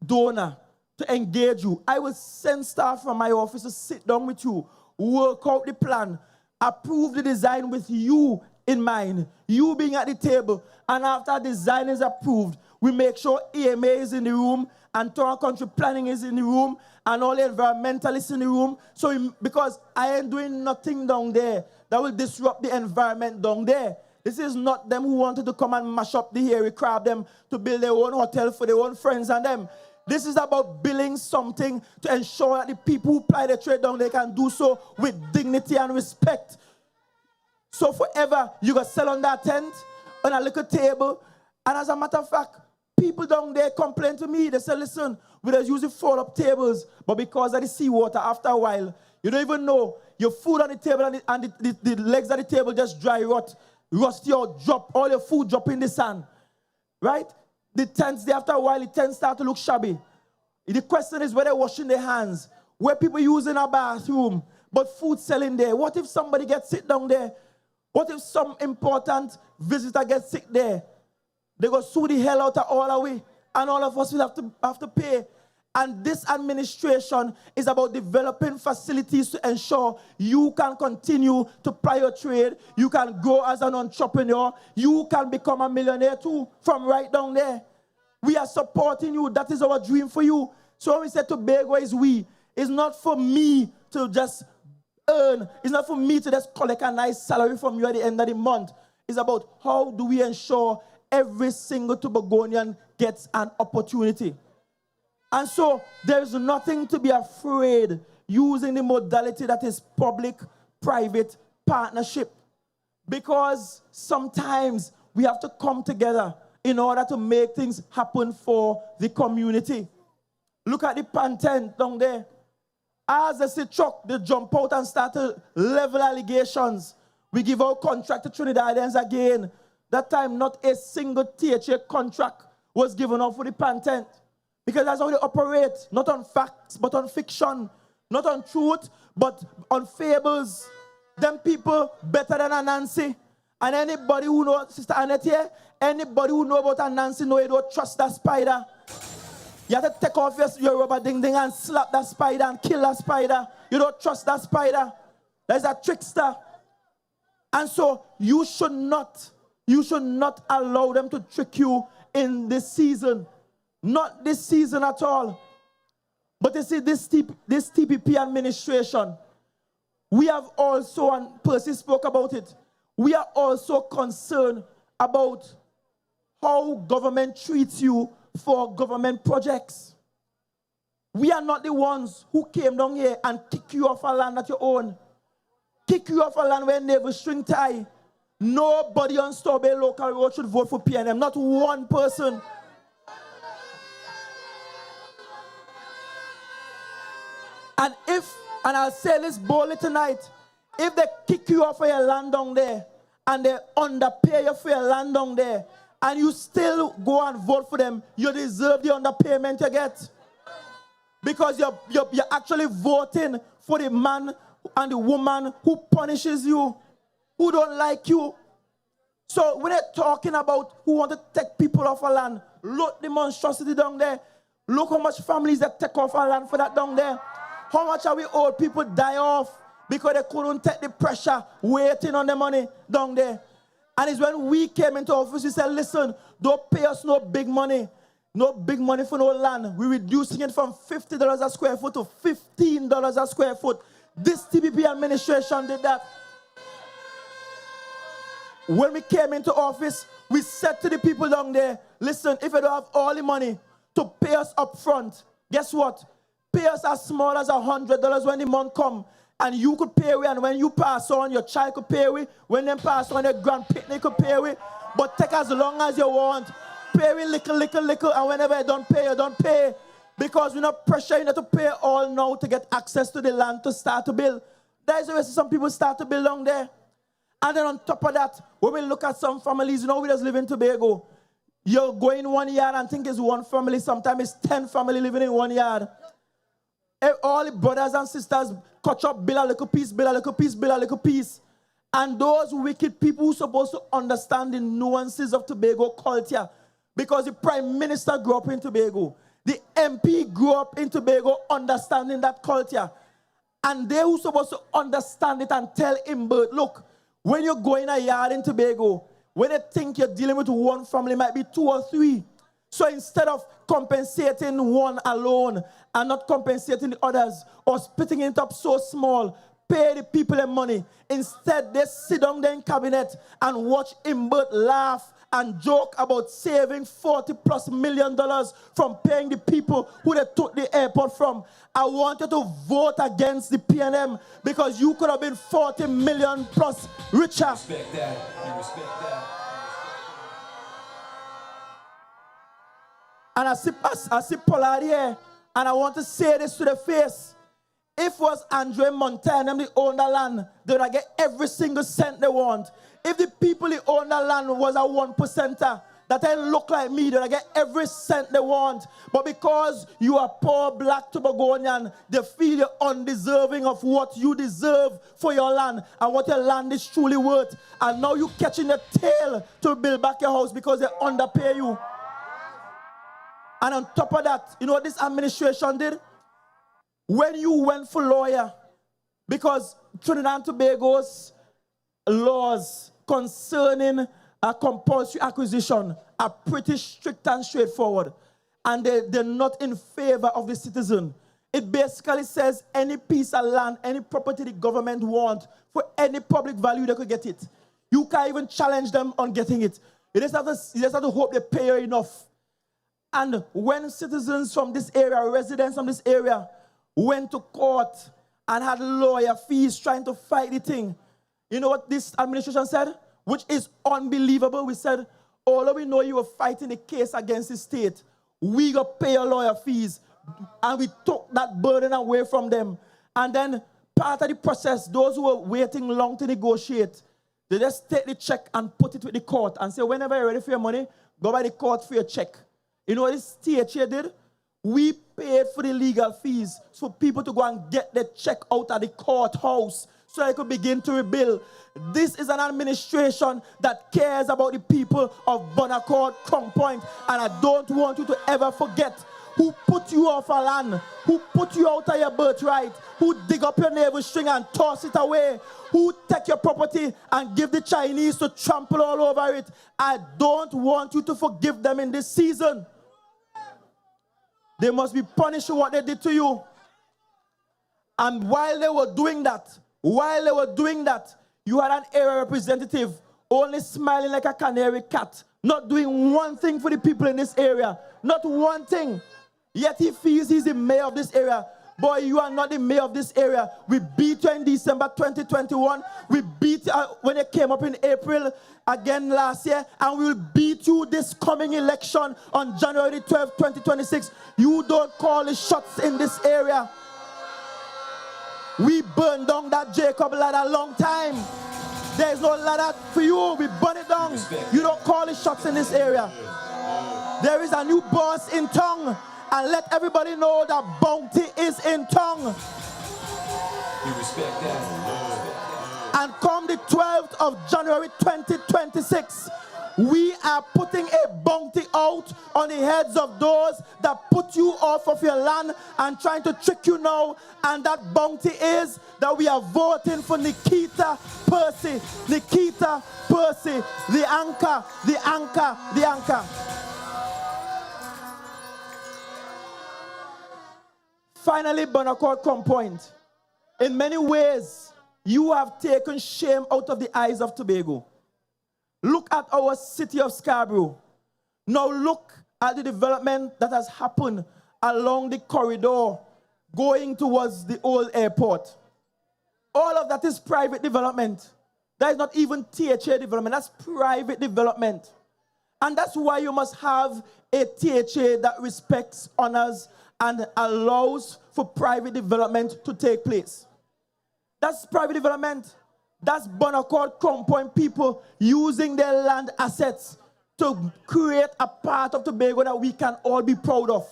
donor to engage you. I will send staff from my office to sit down with you, work out the plan, approve the design with you in mind, you being at the table. And after design is approved, we make sure EMA is in the room and town country planning is in the room and all the environmentalists in the room. So because I ain't doing nothing down there that will disrupt the environment down there. This is not them who wanted to come and mash up the hairy crab them to build their own hotel for their own friends and them. This is about building something to ensure that the people who ply their trade down there can do so with dignity and respect. So forever, you got sell on that tent, on a little table, and as a matter of fact, people down there complain to me. They say, listen, we just use fold-up tables, but because of the seawater, after a while, you don't even know, your food on the table and the legs of the table just dry rot, rusty or drop, all your food drop in the sand, right? The tents, after a while, the tents start to look shabby. The question is where they're washing their hands, where people using a bathroom, but food selling there. What if somebody gets sick down there? What if some important visitor gets sick there? They go sue the hell out of all of we, and all of us will have to pay. And this administration is about developing facilities to ensure you can continue to ply your trade, you can grow as an entrepreneur, you can become a millionaire too, from right down there. We are supporting you. That is our dream for you. So when we say Tobago is we, it's not for me to just earn, it's not for me to just collect a nice salary from you at the end of the month. It's about how do we ensure every single Tobagonian gets an opportunity. And so there is nothing to be afraid using the modality that is public-private partnership. Because sometimes we have to come together in order to make things happen for the community. Look at the pantent down there. As they see truck, they jump out and start to level allegations. We give our contract to Trinidadians again. That time, not a single THA contract was given out for the pantent. Because that's how they operate, not on facts, but on fiction. Not on truth, but on fables. Them people better than Anansi. And anybody who knows, Sister Annette here, anybody who knows about Anansi know you don't trust that spider. You have to take off your rubber ding-ding and slap that spider and kill that spider. You don't trust that spider. There's a trickster. And so you should not allow them to trick you in this season. Not this season at all. But you see, this TPP administration, we have also, and Percy spoke about it, we are also concerned about how government treats you for government projects. We are not the ones who came down here and kick you off a land that you own. Kick you off a land where navel string tie. Nobody on Strawberry Local Road should vote for PNM. Not one person. And I'll say this boldly tonight, if they kick you off of your land down there, and they underpay you for your land down there, and you still go and vote for them, you deserve the underpayment you get. Because you're actually voting for the man and the woman who punishes you, who don't like you. So when they're talking about who want to take people off our land, look the monstrosity down there. Look how much families that take off our land for that down there. How much are we old people die off because they couldn't take the pressure waiting on the money down there. And it's when we came into office, we said, listen, don't pay us no big money. No big money for no land. We're reducing it from $50 a square foot to $15 a square foot. This TPP administration did that. When we came into office, we said to the people down there, listen, if you don't have all the money to pay us up front, guess what? Pay us as small as $100 when the month come. And you could pay we, and when you pass on, your child could pay we. When them pass on, your grandparents could pay we. But take as long as you want. Pay we little, and whenever you don't pay, you don't pay. Because we're not pressuring you to pay all now to get access to the land to start to build. That's why some people start to build down there. And then on top of that, when we look at some families, you know, we just live in Tobago. You're going 1 yard and think it's one family. Sometimes it's 10 families living in 1 yard. All the brothers and sisters cut up, build a little piece, build a little piece, build a little piece. And those wicked people who are supposed to understand the nuances of Tobago culture, because the Prime Minister grew up in Tobago. The MP grew up in Tobago understanding that culture. And they who are supposed to understand it and tell him, but look, when you go in a yard in Tobago, when they think you're dealing with one family, it might be 2 or 3. So instead of compensating one alone and not compensating the others or splitting it up so small, pay the people their money. Instead, they sit down there in cabinet and watch Imbert laugh and joke about saving $40+ million from paying the people who they took the airport from. I want you to vote against the PNM because you could have been 40 million plus richer. Respect that. You respect that. And I see Pollard here, and I want to say this to the face. If it was Andre Montaigne and they own the land, they would get every single cent they want. If the people who own the land was a 1%er, that they look like me, they get every cent they want. But because you are poor black Tobagonian, they feel you're undeserving of what you deserve for your land and what your land is truly worth. And now you're catching your tail to build back your house because they underpay you. And on top of that, you know what this administration did? When you went for lawyer, because Trinidad and Tobago's laws concerning a compulsory acquisition are pretty strict and straightforward, and they're not in favor of the citizen. It basically says any piece of land, any property the government wants, for any public value, they could get it. You can't even challenge them on getting it. You just have to hope they pay you enough. And when citizens from this area, residents from this area, went to court and had lawyer fees trying to fight the thing, you know what this administration said? Which is unbelievable. We said, although we know you were fighting the case against the state, we got to pay your lawyer fees. And we took that burden away from them. And then part of the process, those who were waiting long to negotiate, they just take the check and put it with the court and say, whenever you're ready for your money, go by the court for your check. You know what this THA did? We paid for the legal fees for people to go and get the check out of the courthouse so they could begin to rebuild. This is an administration that cares about the people of Bonaccord, Crown Point, and I don't want you to ever forget who put you off a land, who put you out of your birthright, who dig up your navel string and toss it away, who take your property and give the Chinese to trample all over it. I don't want you to forgive them in this season. They must be punished for what they did to you. And while they were doing that, you had an area representative only smiling like a canary cat, not doing one thing for the people in this area, not one thing. Yet he feels he's the mayor of this area. Boy, you are not the mayor of this area. We beat you in December 2021. We beat you when it came up in April again last year. And we will beat you this coming election on January 12, 2026. You don't call the shots in this area. We burned down that Jacob ladder a long time. There's no ladder for you. We burn it down. You don't call the shots in this area. There is a new boss in town. And let everybody know that bounty is in tongue. You respect that? And come the 12th of January 2026, we are putting a bounty out on the heads of those that put you off of your land and trying to trick you now. And that bounty is that we are voting for Nikita Percy. Nikita Percy, the anchor, the anchor, the anchor. Finally, Bonaccord Crown Point. In many ways, you have taken shame out of the eyes of Tobago. Look at our city of Scarborough. Now look at the development that has happened along the corridor going towards the old airport. All of that is private development. That is not even THA development. That's private development. And that's why you must have a THA that respects, honors, and allows for private development to take place. That's private development. That's Bonaccord Crown Point people using their land assets to create a part of Tobago that we can all be proud of.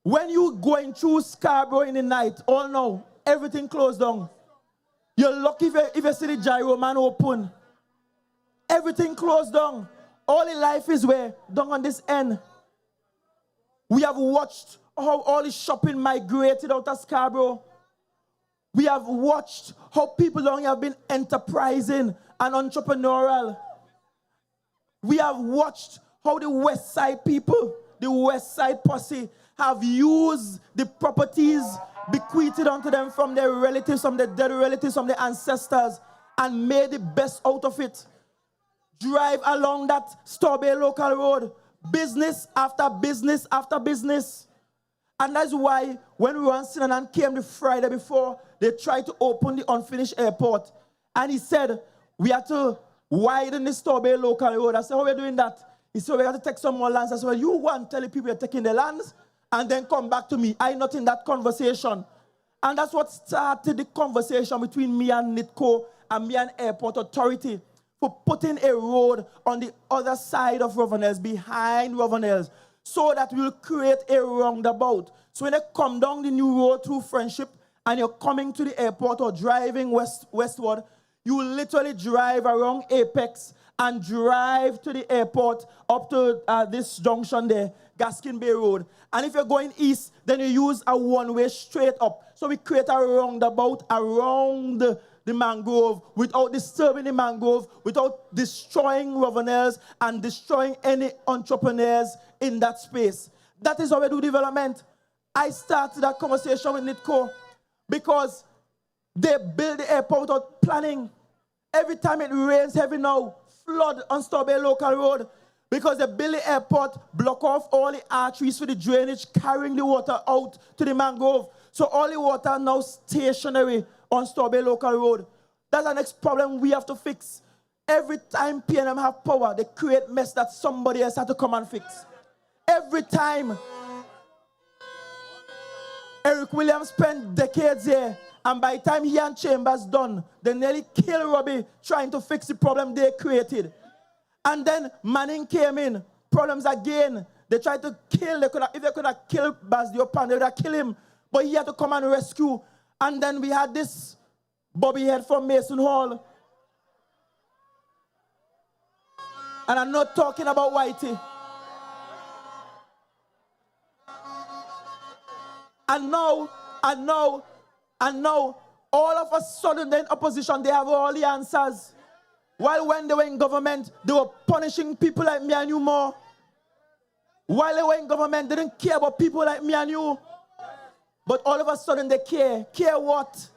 When you're going through Scarborough in the night, all now, everything closed down. You're lucky if you see the gyro man open. Everything closed down. All in life is where? Down on this end. We have watched how all the shopping migrated out of Scarborough. We have watched how people down here have been enterprising and entrepreneurial. We have watched how the West Side people, the West Side posse, have used the properties bequeathed unto them from their relatives, from their dead relatives, from their ancestors, and made the best out of it. Drive along that Tobago local road. Business after business after business. And that's why when we were on Sinanan came the Friday before, they tried to open the unfinished airport. And he said, we have to widen this Tobago local road. I said, how are we doing that? He said, we have to take some more lands. I said, well, you want to tell the people you're taking the lands and then come back to me. I'm not in that conversation. And that's what started the conversation between me and NITCO and me and Airport Authority. for putting a road on the other side of Ravenels, behind Ravenels, so that we'll create a roundabout. So when they come down the new road through Friendship and you're coming to the airport or driving westward, you will literally drive around Apex and drive to the airport up to this junction there, Gaskin Bay Road. And if you're going east, then you use a one-way straight up. So we create a roundabout around the mangrove without disturbing the mangrove, without destroying Ravenels and destroying any entrepreneurs in that space. That is how we do development. I started that conversation with Nitco because they build the airport without planning. Every time it rains heavy now, flood on Tobago local road because they build the airport, block off all the arteries for the drainage, carrying the water out to the mangrove. So all the water now stationary on Tobago local road. That's the next problem we have to fix. Every time PNM have power, they create mess that somebody else has to come and fix. Every time. Eric Williams spent decades here, and by the time he and Chambers done, they nearly killed Robbie trying to fix the problem they created. And then Manning came in, problems again. They tried to kill, if they could have killed Baz Diopan, they would have killed him. But he had to come and rescue. And then we had this Bobby head from Mason Hall. And I'm not talking about Whitey. And now, all of a sudden, then opposition, they have all the answers. While when they were in government, they were punishing people like me and you more. While they were in government, they didn't care about people like me and you. But all of a sudden, they care. Care what?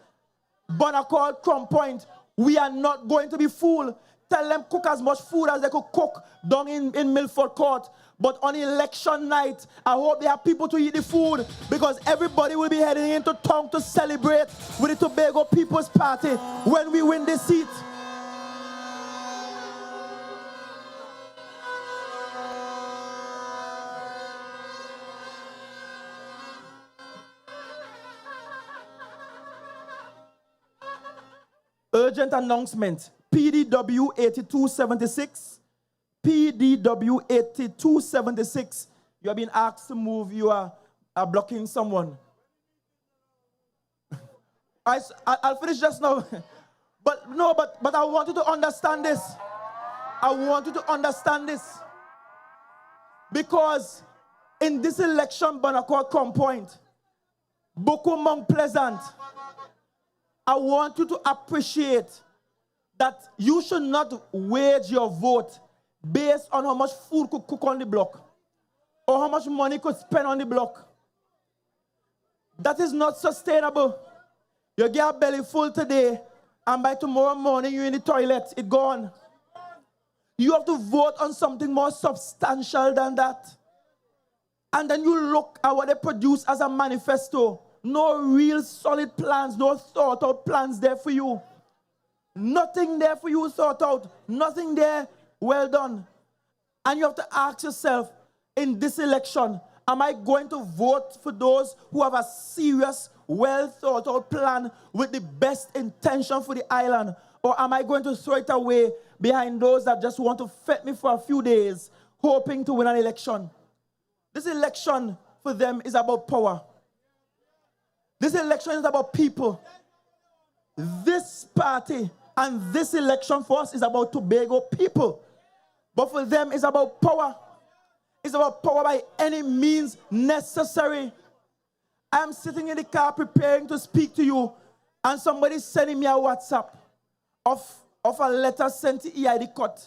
Bonaccord, Crown Point, we are not going to be fooled. Tell them cook as much food as they could cook down in Milford Court. But on election night, I hope they have people to eat the food because everybody will be heading into town to celebrate with the Tobago People's Party when we win this seat. Urgent announcement. PDW 8276. PDW 8276. You have been asked to move. You are blocking someone. I'll finish just now. But I want you to understand this. I want you to understand this. Because in this election, Bonaccord Crown Point, Boko Mount Pleasant, I want you to appreciate that you should not wage your vote based on how much food could cook on the block or how much money could spend on the block. That is not sustainable. You get a belly full today, and by tomorrow morning you're in the toilet, it's gone. You have to vote on something more substantial than that. And then you look at what they produce as a manifesto. No real solid plans, no thought out plans there for you. Nothing there for you thought out. Nothing there well done. And you have to ask yourself, in this election, am I going to vote for those who have a serious, well thought out plan with the best intention for the island? Or am I going to throw it away behind those that just want to fet me for a few days, hoping to win an election? This election for them is about power. This election is about people. This party and this election for us is about Tobago people. But for them, it's about power. It's about power by any means necessary. I'm sitting in the car preparing to speak to you, and somebody's sending me a WhatsApp of a letter sent to EID Court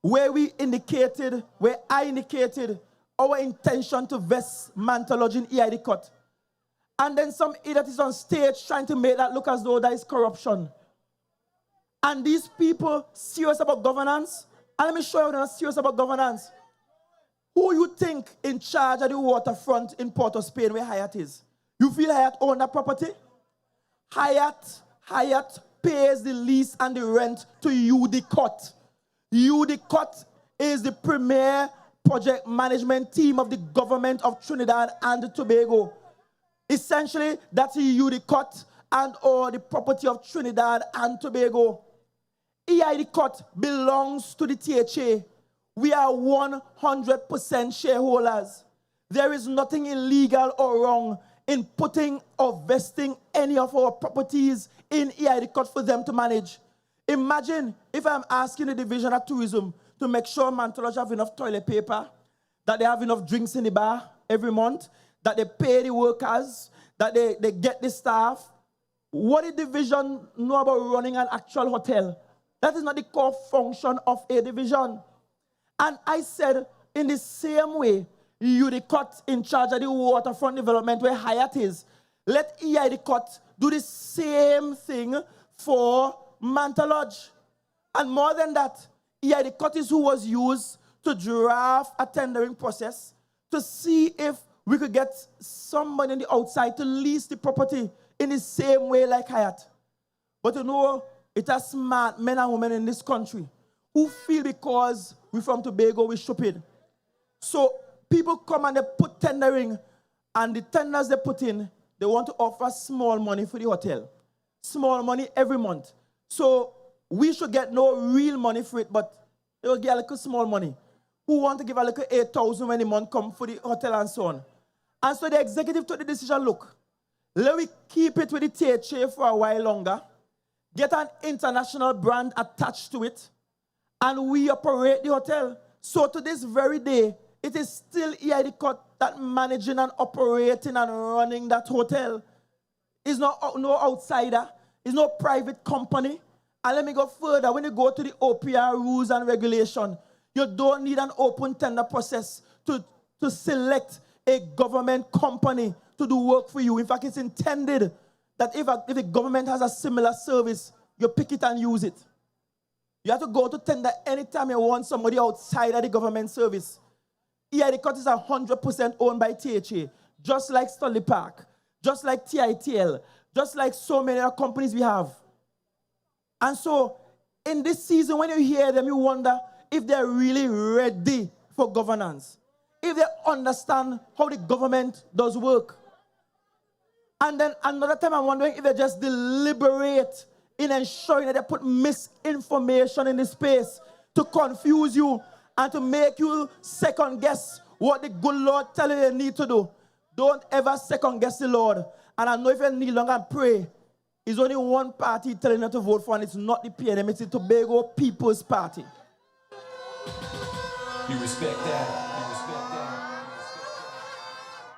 where I indicated our intention to vest Mantology in EID Court. And then some idiot is on stage trying to make that look as though that is corruption. And these people serious about governance, and let me show you they're not serious about governance. Who you think in charge of the waterfront in Port of Spain where Hyatt is? You feel Hyatt own that property? Hyatt pays the lease and the rent to UD Court. UD Court is the premier project management team of the government of Trinidad and Tobago. Essentially, that's the UD Court and or the property of Trinidad and Tobago. Cut belongs to the THA. We are 100% shareholders. There is nothing illegal or wrong in putting or vesting any of our properties in Cut for them to manage. Imagine if I'm asking the Division of Tourism to make sure Mantelodge have enough toilet paper, that they have enough drinks in the bar every month, that they pay the workers, that they get the staff. What the division know about running an actual hotel? That is not the core function of a division. And I said, in the same way, Cut in charge of the waterfront development where Hyatt is, let Cut do the same thing for Mantelodge. And more than that, Cut is who was used to draft a tendering process to see if we could get somebody on the outside to lease the property in the same way like Hyatt. But you know, it are smart men and women in this country who feel because we're from Tobago, we're stupid. So people come and they put tendering, and the tenders they put in, they want to offer small money for the hotel. Small money every month. So we should get no real money for it, but they will get a little small money. Who want to give a little 8,000 when the month come for the hotel and so on. And so the executive took the decision, look, let me keep it with the THA for a while longer, get an international brand attached to it, and we operate the hotel. So to this very day, it is still Cut that managing and operating and running that hotel. It's not no outsider. It's no private company. And let me go further. When you go to the OPR rules and regulation, you don't need an open tender process to select a government company to do work for you. In fact, it's intended that if a government has a similar service, you pick it and use it. You have to go to tender anytime you want somebody outside of the government service. Cut is 100% owned by THA, just like Stanley Park, just like TITL, just like so many other companies we have. And so, in this season, when you hear them, you wonder if they're really ready for governance, if they understand how the government does work. And then another time I'm wondering if they just deliberate in ensuring that they put misinformation in the space to confuse you and to make you second guess what the good Lord tells you you need to do. Don't ever second guess the Lord. And I know if you kneel long and pray, it's only one party telling you to vote for, and it's not the PNM, it's the Tobago People's Party. You respect that. You respect that.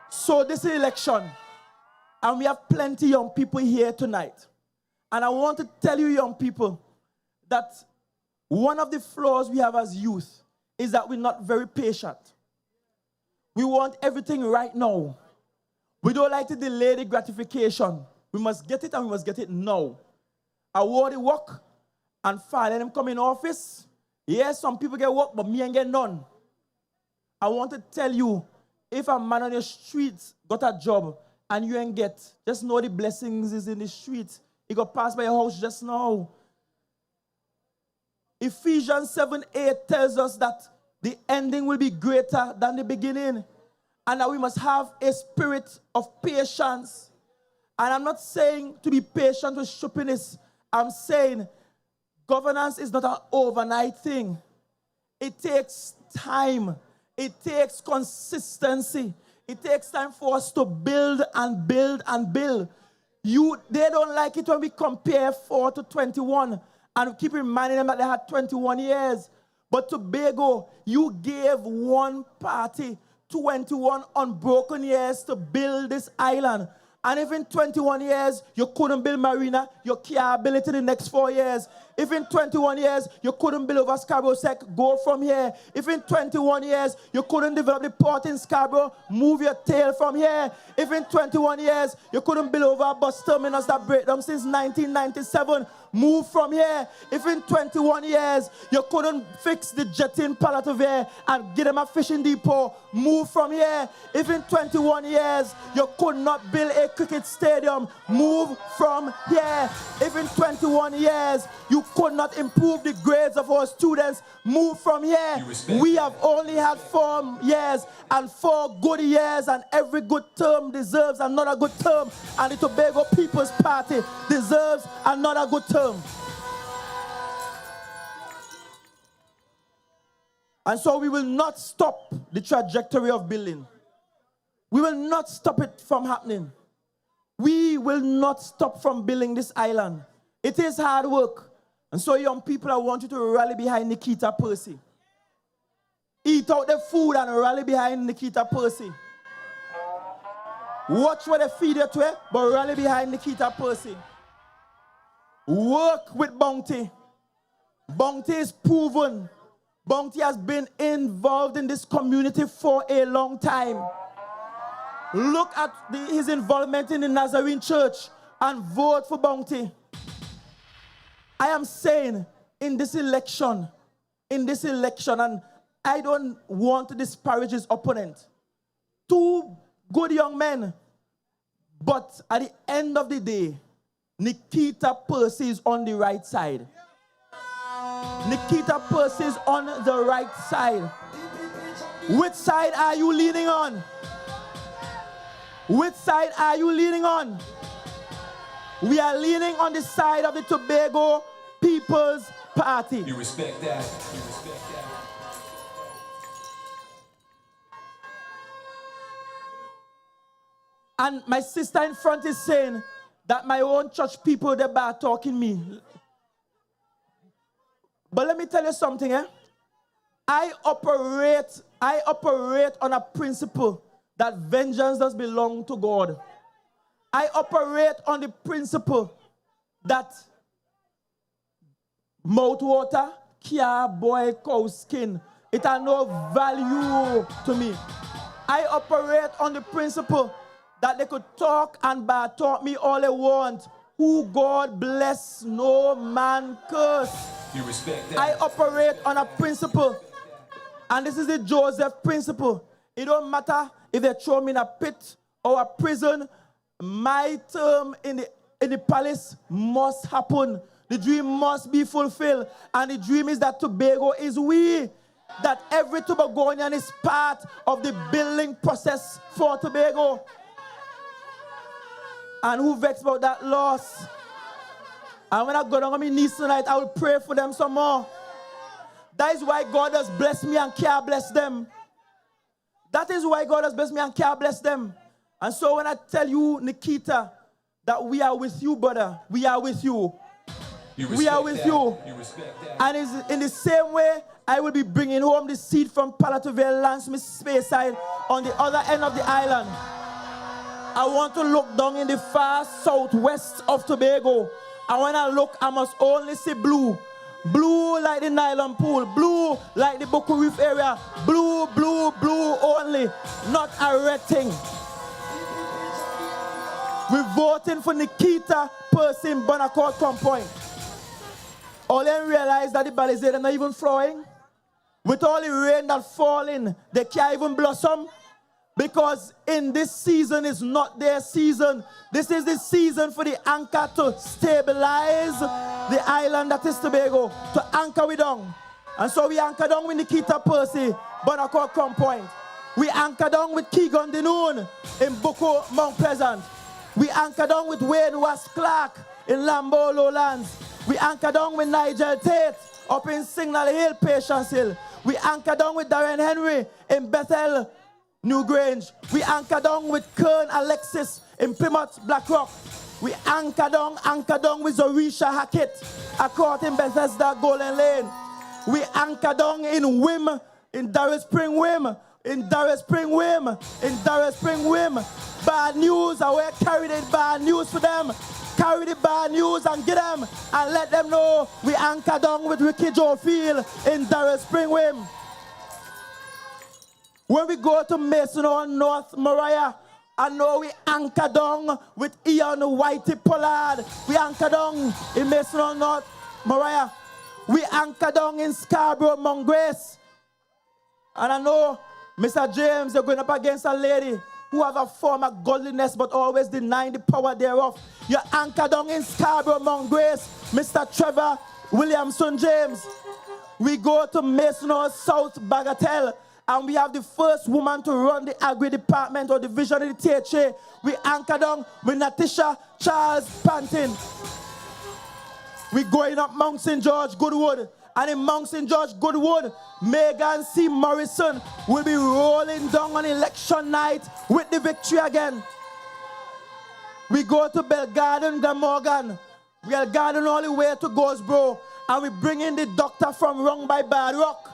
So this is election, and we have plenty of young people here tonight. And I want to tell you, young people, that one of the flaws we have as youth is that we're not very patient. We want everything right now. We don't like to delay the gratification. We must get it, and we must get it now. I want to work, and finally them come in office. Yes, some people get work, but me ain't get none. I want to tell you, if a man on the streets got a job and you ain't get, just know the blessings is in the street. He got passed by your house just now. Ephesians 7:8 tells us that the ending will be greater than the beginning, and that we must have a spirit of patience. And I'm not saying to be patient with stupidness. I'm saying governance is not an overnight thing. It takes time. It takes consistency. It takes time for us to build and build and build. They don't like it when we compare 4 to 21 and keep reminding them that they had 21 years. But Tobago, you gave one party 21 unbroken years to build this island. And if in 21 years you couldn't build marina, you can't build it in the next 4 years. If in 21 years you couldn't build over Scarborough Sec, go from here. If in 21 years you couldn't develop the port in Scarborough, move your tail from here. If in 21 years you couldn't build over a bus terminus that break down since 1997, move from here. If in 21 years you couldn't fix the jetty in Palatavere and give them a fishing depot, move from here. If in 21 years you could not build a cricket stadium, move from here. If in 21 years you could not improve the grades of our students, move from here. We have only had 4 years and 4 good years, and every good term deserves another good term, and the Tobago People's Party deserves another good term. And so we will not stop the trajectory of building. We will not stop it from happening. We will not stop from building this island. It is hard work. And so young people, I want you to rally behind Nikita Percy. Eat out the food and rally behind Nikita Percy. Watch what they feed you to, but rally behind Nikita Percy. Work with Bounty. Bounty is proven. Bounty has been involved in this community for a long time. Look at his involvement in the Nazarene Church and vote for Bounty. I am saying in this election, and I don't want to disparage his opponent. Two good young men, but at the end of the day, Nikita Percy is on the right side. Nikita Percy is on the right side. Which side are you leaning on? Which side are you leaning on? We are leaning on the side of the Tobago People's Party. You respect that? You respect that? And my sister in front is saying that my own church people, they're bad talking me. But let me tell you something, I operate on a principle that vengeance does belong to God. I operate on the principle that mouth water can't boil cow skin. It has no value to me. I operate on the principle that they could talk and bad talk me all they want. Who God bless, no man curse. You respect that? I operate on a principle, and this is the Joseph principle. It don't matter if they throw me in a pit or a prison. My term in the palace must happen. The dream must be fulfilled. And the dream is that Tobago is we. That every Tobagonian is part of the building process for Tobago. And who vexed about that loss? And when I go down on my knees tonight, I will pray for them some more. That is why God has blessed me and can't bless them. That is why God has blessed me and can't bless them. And so when I tell you, Nikita, that we are with you, brother, we are with you. We are with you. And in the same way, I will be bringing home the seed from Palatoville, Lansmith, Speyside, on the other end of the island. I want to look down in the far southwest of Tobago. And when I look, I must only see blue. Blue like the nylon pool. Blue like the Boko Reef area. Blue, blue, blue only. Not a red thing. We're voting for Nikita Percy in Bonaccord Compoint. All them realize that the Balizade are not even flowing. With all the rain that's falling, they can't even blossom. Because in this season is not their season. This is the season for the anchor to stabilize the island that is Tobago. To anchor we down. And so we anchor down with Nikita Percy, Bonaccord Compoint. We anchor down with Keegan Denoon in Boko, Mount Pleasant. We anchor down with Wayne Wasp Clark in Lambo Lowlands. We anchor down with Nigel Tate up in Signal Hill, Patience Hill. We anchor down with Darren Henry in Bethel, New Grange. We anchor down with Kern Alexis in Plymouth, Blackrock. We anchor down with Zorisha Hackett, a court in Bethesda, Golden Lane. We anchor down in Wim, in Darrell Spring Wim, in Darrell Spring Wim, in Darrell Spring Wim. Bad news, I will carry the bad news for them. Carry the bad news and get them and let them know we anchor down with Ricky Joe Field in Darrell Spring Wim. When we go to Mason or North Mariah, I know we anchor down with Ian Whitey Pollard. We anchor down in Mason or North Mariah. We anchor down in Scarborough, Mount Grace. And I know Mr. James, you're going up against a lady who have a form of godliness but always denying the power thereof. You anchor down in Scarborough, Mount Grace, Mr. Trevor Williamson James. We go to Mason or South Bagatelle. And we have the first woman to run the agri department or division of the THA. We anchor down with Natisha Charles Pantin. We going up Mount St. George, Goodwood. And in Mount St. George, Goodwood, Megan C. Morrison will be rolling down on election night with the victory again. We go to Belgarden, Glamorgan. Belgarden all the way to Goldsboro. And we bring in the doctor from Wrong by Bad Rock.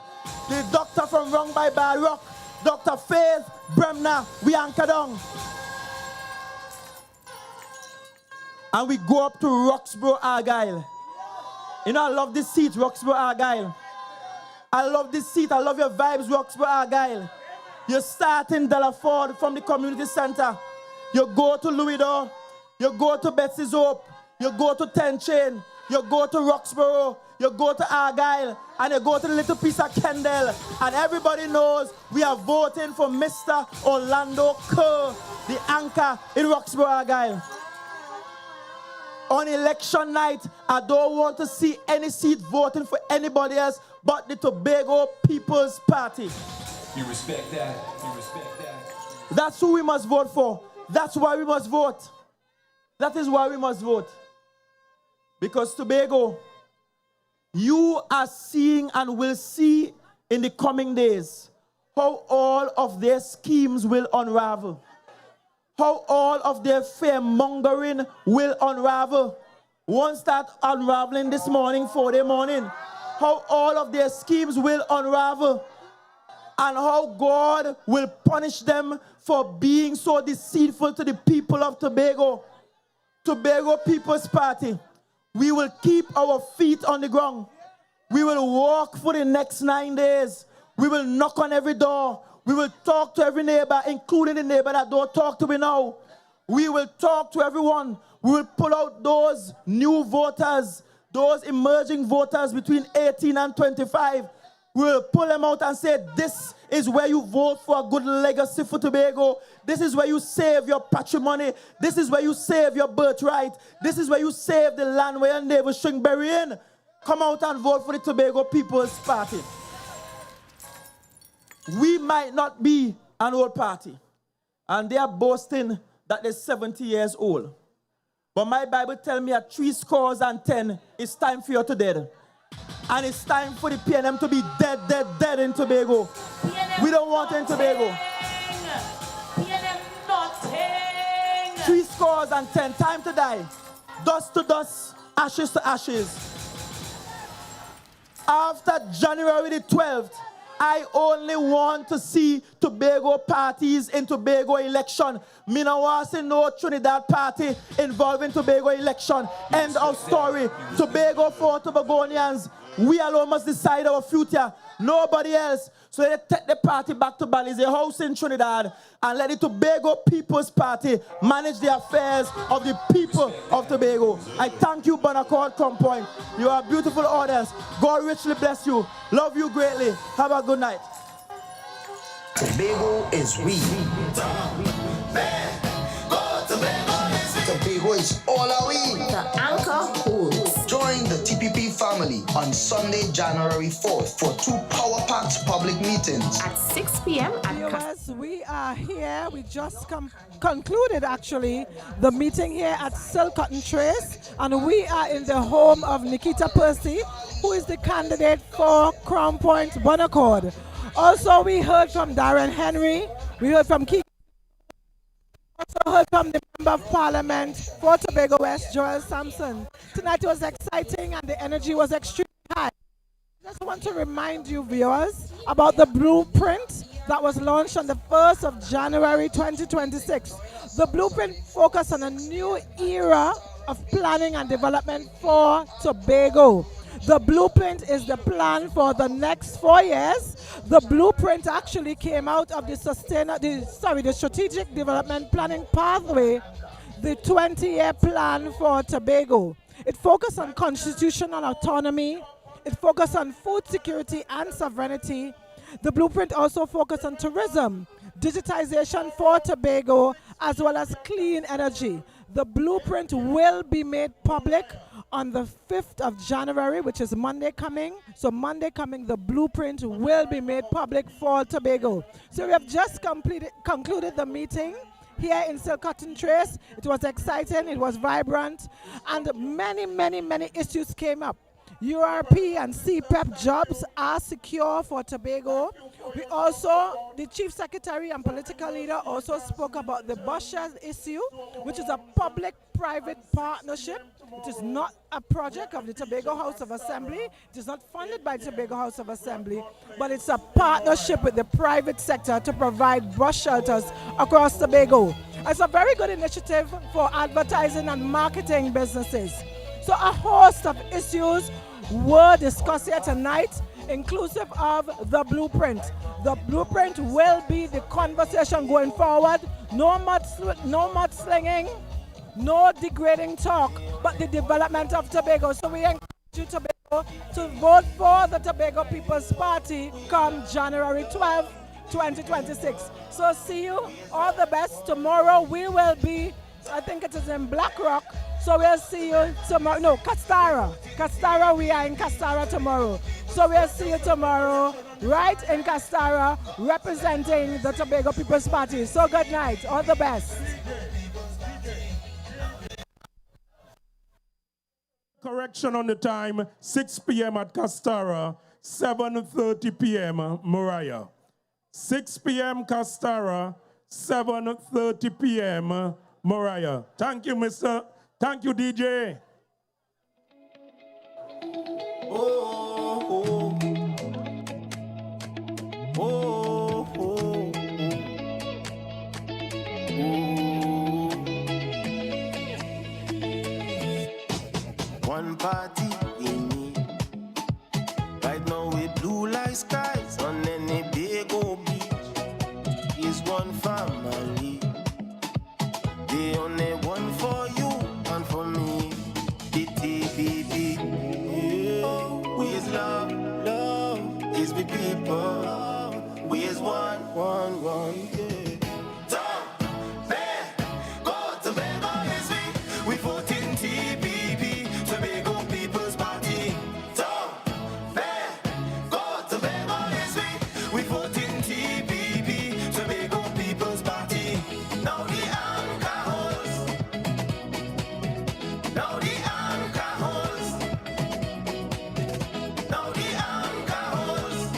The doctor from Wrong by Bad Rock. Dr. Faith Bremner. We anchor down. And we go up to Roxborough, Argyle. You know, I love this seat, Roxborough, Argyle. I love this seat. I love your vibes, Roxborough, Argyle. You start in Delaford from the community center. You go to Louisdore. You go to Betsy's Hope. You go to Ten Chain. You go to Roxborough. You go to Argyle. And you go to the little piece of Kendall. And everybody knows we are voting for Mr. Orlando Kerr, the anchor in Roxborough, Argyle. On election night, I don't want to see any seat voting for anybody else but the Tobago People's Party. You respect that? You respect that? That's who we must vote for. That's why we must vote. That is why we must vote. Because Tobago, you are seeing and will see in the coming days how all of their schemes will unravel. How all of their fear-mongering will unravel. One start unraveling this morning, 4-day morning. How all of their schemes will unravel. And how God will punish them for being so deceitful to the people of Tobago. Tobago People's Party. We will keep our feet on the ground. We will walk for the next 9 days. We will knock on every door. We will talk to every neighbor, including the neighbor that don't talk to me now. We will talk to everyone. We will pull out those new voters, those emerging voters between 18 and 25. We will pull them out and say, this is where you vote for a good legacy for Tobago. This is where you save your patrimony. This is where you save your birthright. This is where you save the land where your neighbors shrink bury in. Come out and vote for the Tobago People's Party. We might not be an old party, and they are boasting that they're 70 years old. But my Bible tells me at 70 it's time for you to dead. And it's time for the PNM to be dead, dead, dead in Tobago. We don't want it in Tobago. PNM nothing. 70, time to die. Dust to dust, ashes to ashes. After January the 12th, I only want to see Tobago parties in Tobago election. Me no want to see no Trinidad party involved in Tobago election. End of story. Tobago for Tobagonians. We alone must decide our future. Nobody else. So they take the party back to Bali's house in Trinidad and let the Tobago People's Party manage the affairs of the people of Tobago. I thank you, Bonaccord Crown Point. You are a beautiful audience. God richly bless you. Love you greatly. Have a good night. Tobago is we. Tobago is all our we. The anchor holds. Join the TPP family on Sunday, January 4th for 2 power-packed public meetings. At 6 p.m. Viewers, we are here. We just concluded, actually, the meeting here at Silk Trace, and we are in the home of Nikita Percy, who is the candidate for Crown Point Bonaccord. Also, we heard from Darren Henry. We heard from Keynote. Also heard from the Member of Parliament for Tobago West, Joel Sampson. Tonight was exciting and the energy was extremely high. I just want to remind you, viewers, about the blueprint that was launched on the 1st of January 2026. The blueprint focused on a new era of planning and development for Tobago. The blueprint is the plan for the next 4 years. The blueprint actually came out of the strategic development planning pathway, the 20-year plan for Tobago. It focused on constitutional autonomy. It focused on food security and sovereignty. The blueprint also focused on tourism, digitization for Tobago, as well as clean energy. The blueprint will be made public on the 5th of January, which is Monday coming. So Monday coming, the blueprint will be made public for Tobago. So we have just concluded the meeting here in Silk Trace. It was exciting, it was vibrant, and many, many, many issues came up. URP and CPEP jobs are secure for Tobago. We also, the Chief Secretary and political leader also spoke about the bus shares issue, which is a public-private partnership. It is not a project of the Tobago House of Assembly. It is not funded by the Tobago House of Assembly, but it's a partnership with the private sector to provide bus shelters across Tobago. It's a very good initiative for advertising and marketing businesses. So a host of issues were discussed here tonight, inclusive of the blueprint. The blueprint will be the conversation going forward. No mudslinging, no degrading talk, but the development of Tobago. So we encourage you, Tobago, to vote for the Tobago People's Party come January 12, 2026. So see you, all the best. Tomorrow we will be, I think it is in Black Rock. So we'll see you tomorrow. No, Castara. Castara, we are in Castara tomorrow. So we'll see you tomorrow, right in Castara, representing the Tobago People's Party. So good night. All the best. Correction on the time, 6 p.m. at Castara, 7:30 p.m. Mariah. 6 p.m. Castara, 7:30 p.m. Mariah. Thank you, Mr. Thank you, DJ. One party we need. Right now we blue like skies on any big old beach. Is one family. The only one for you and for me. The TPP. Yeah. We is love, love is the people. We is one, yeah.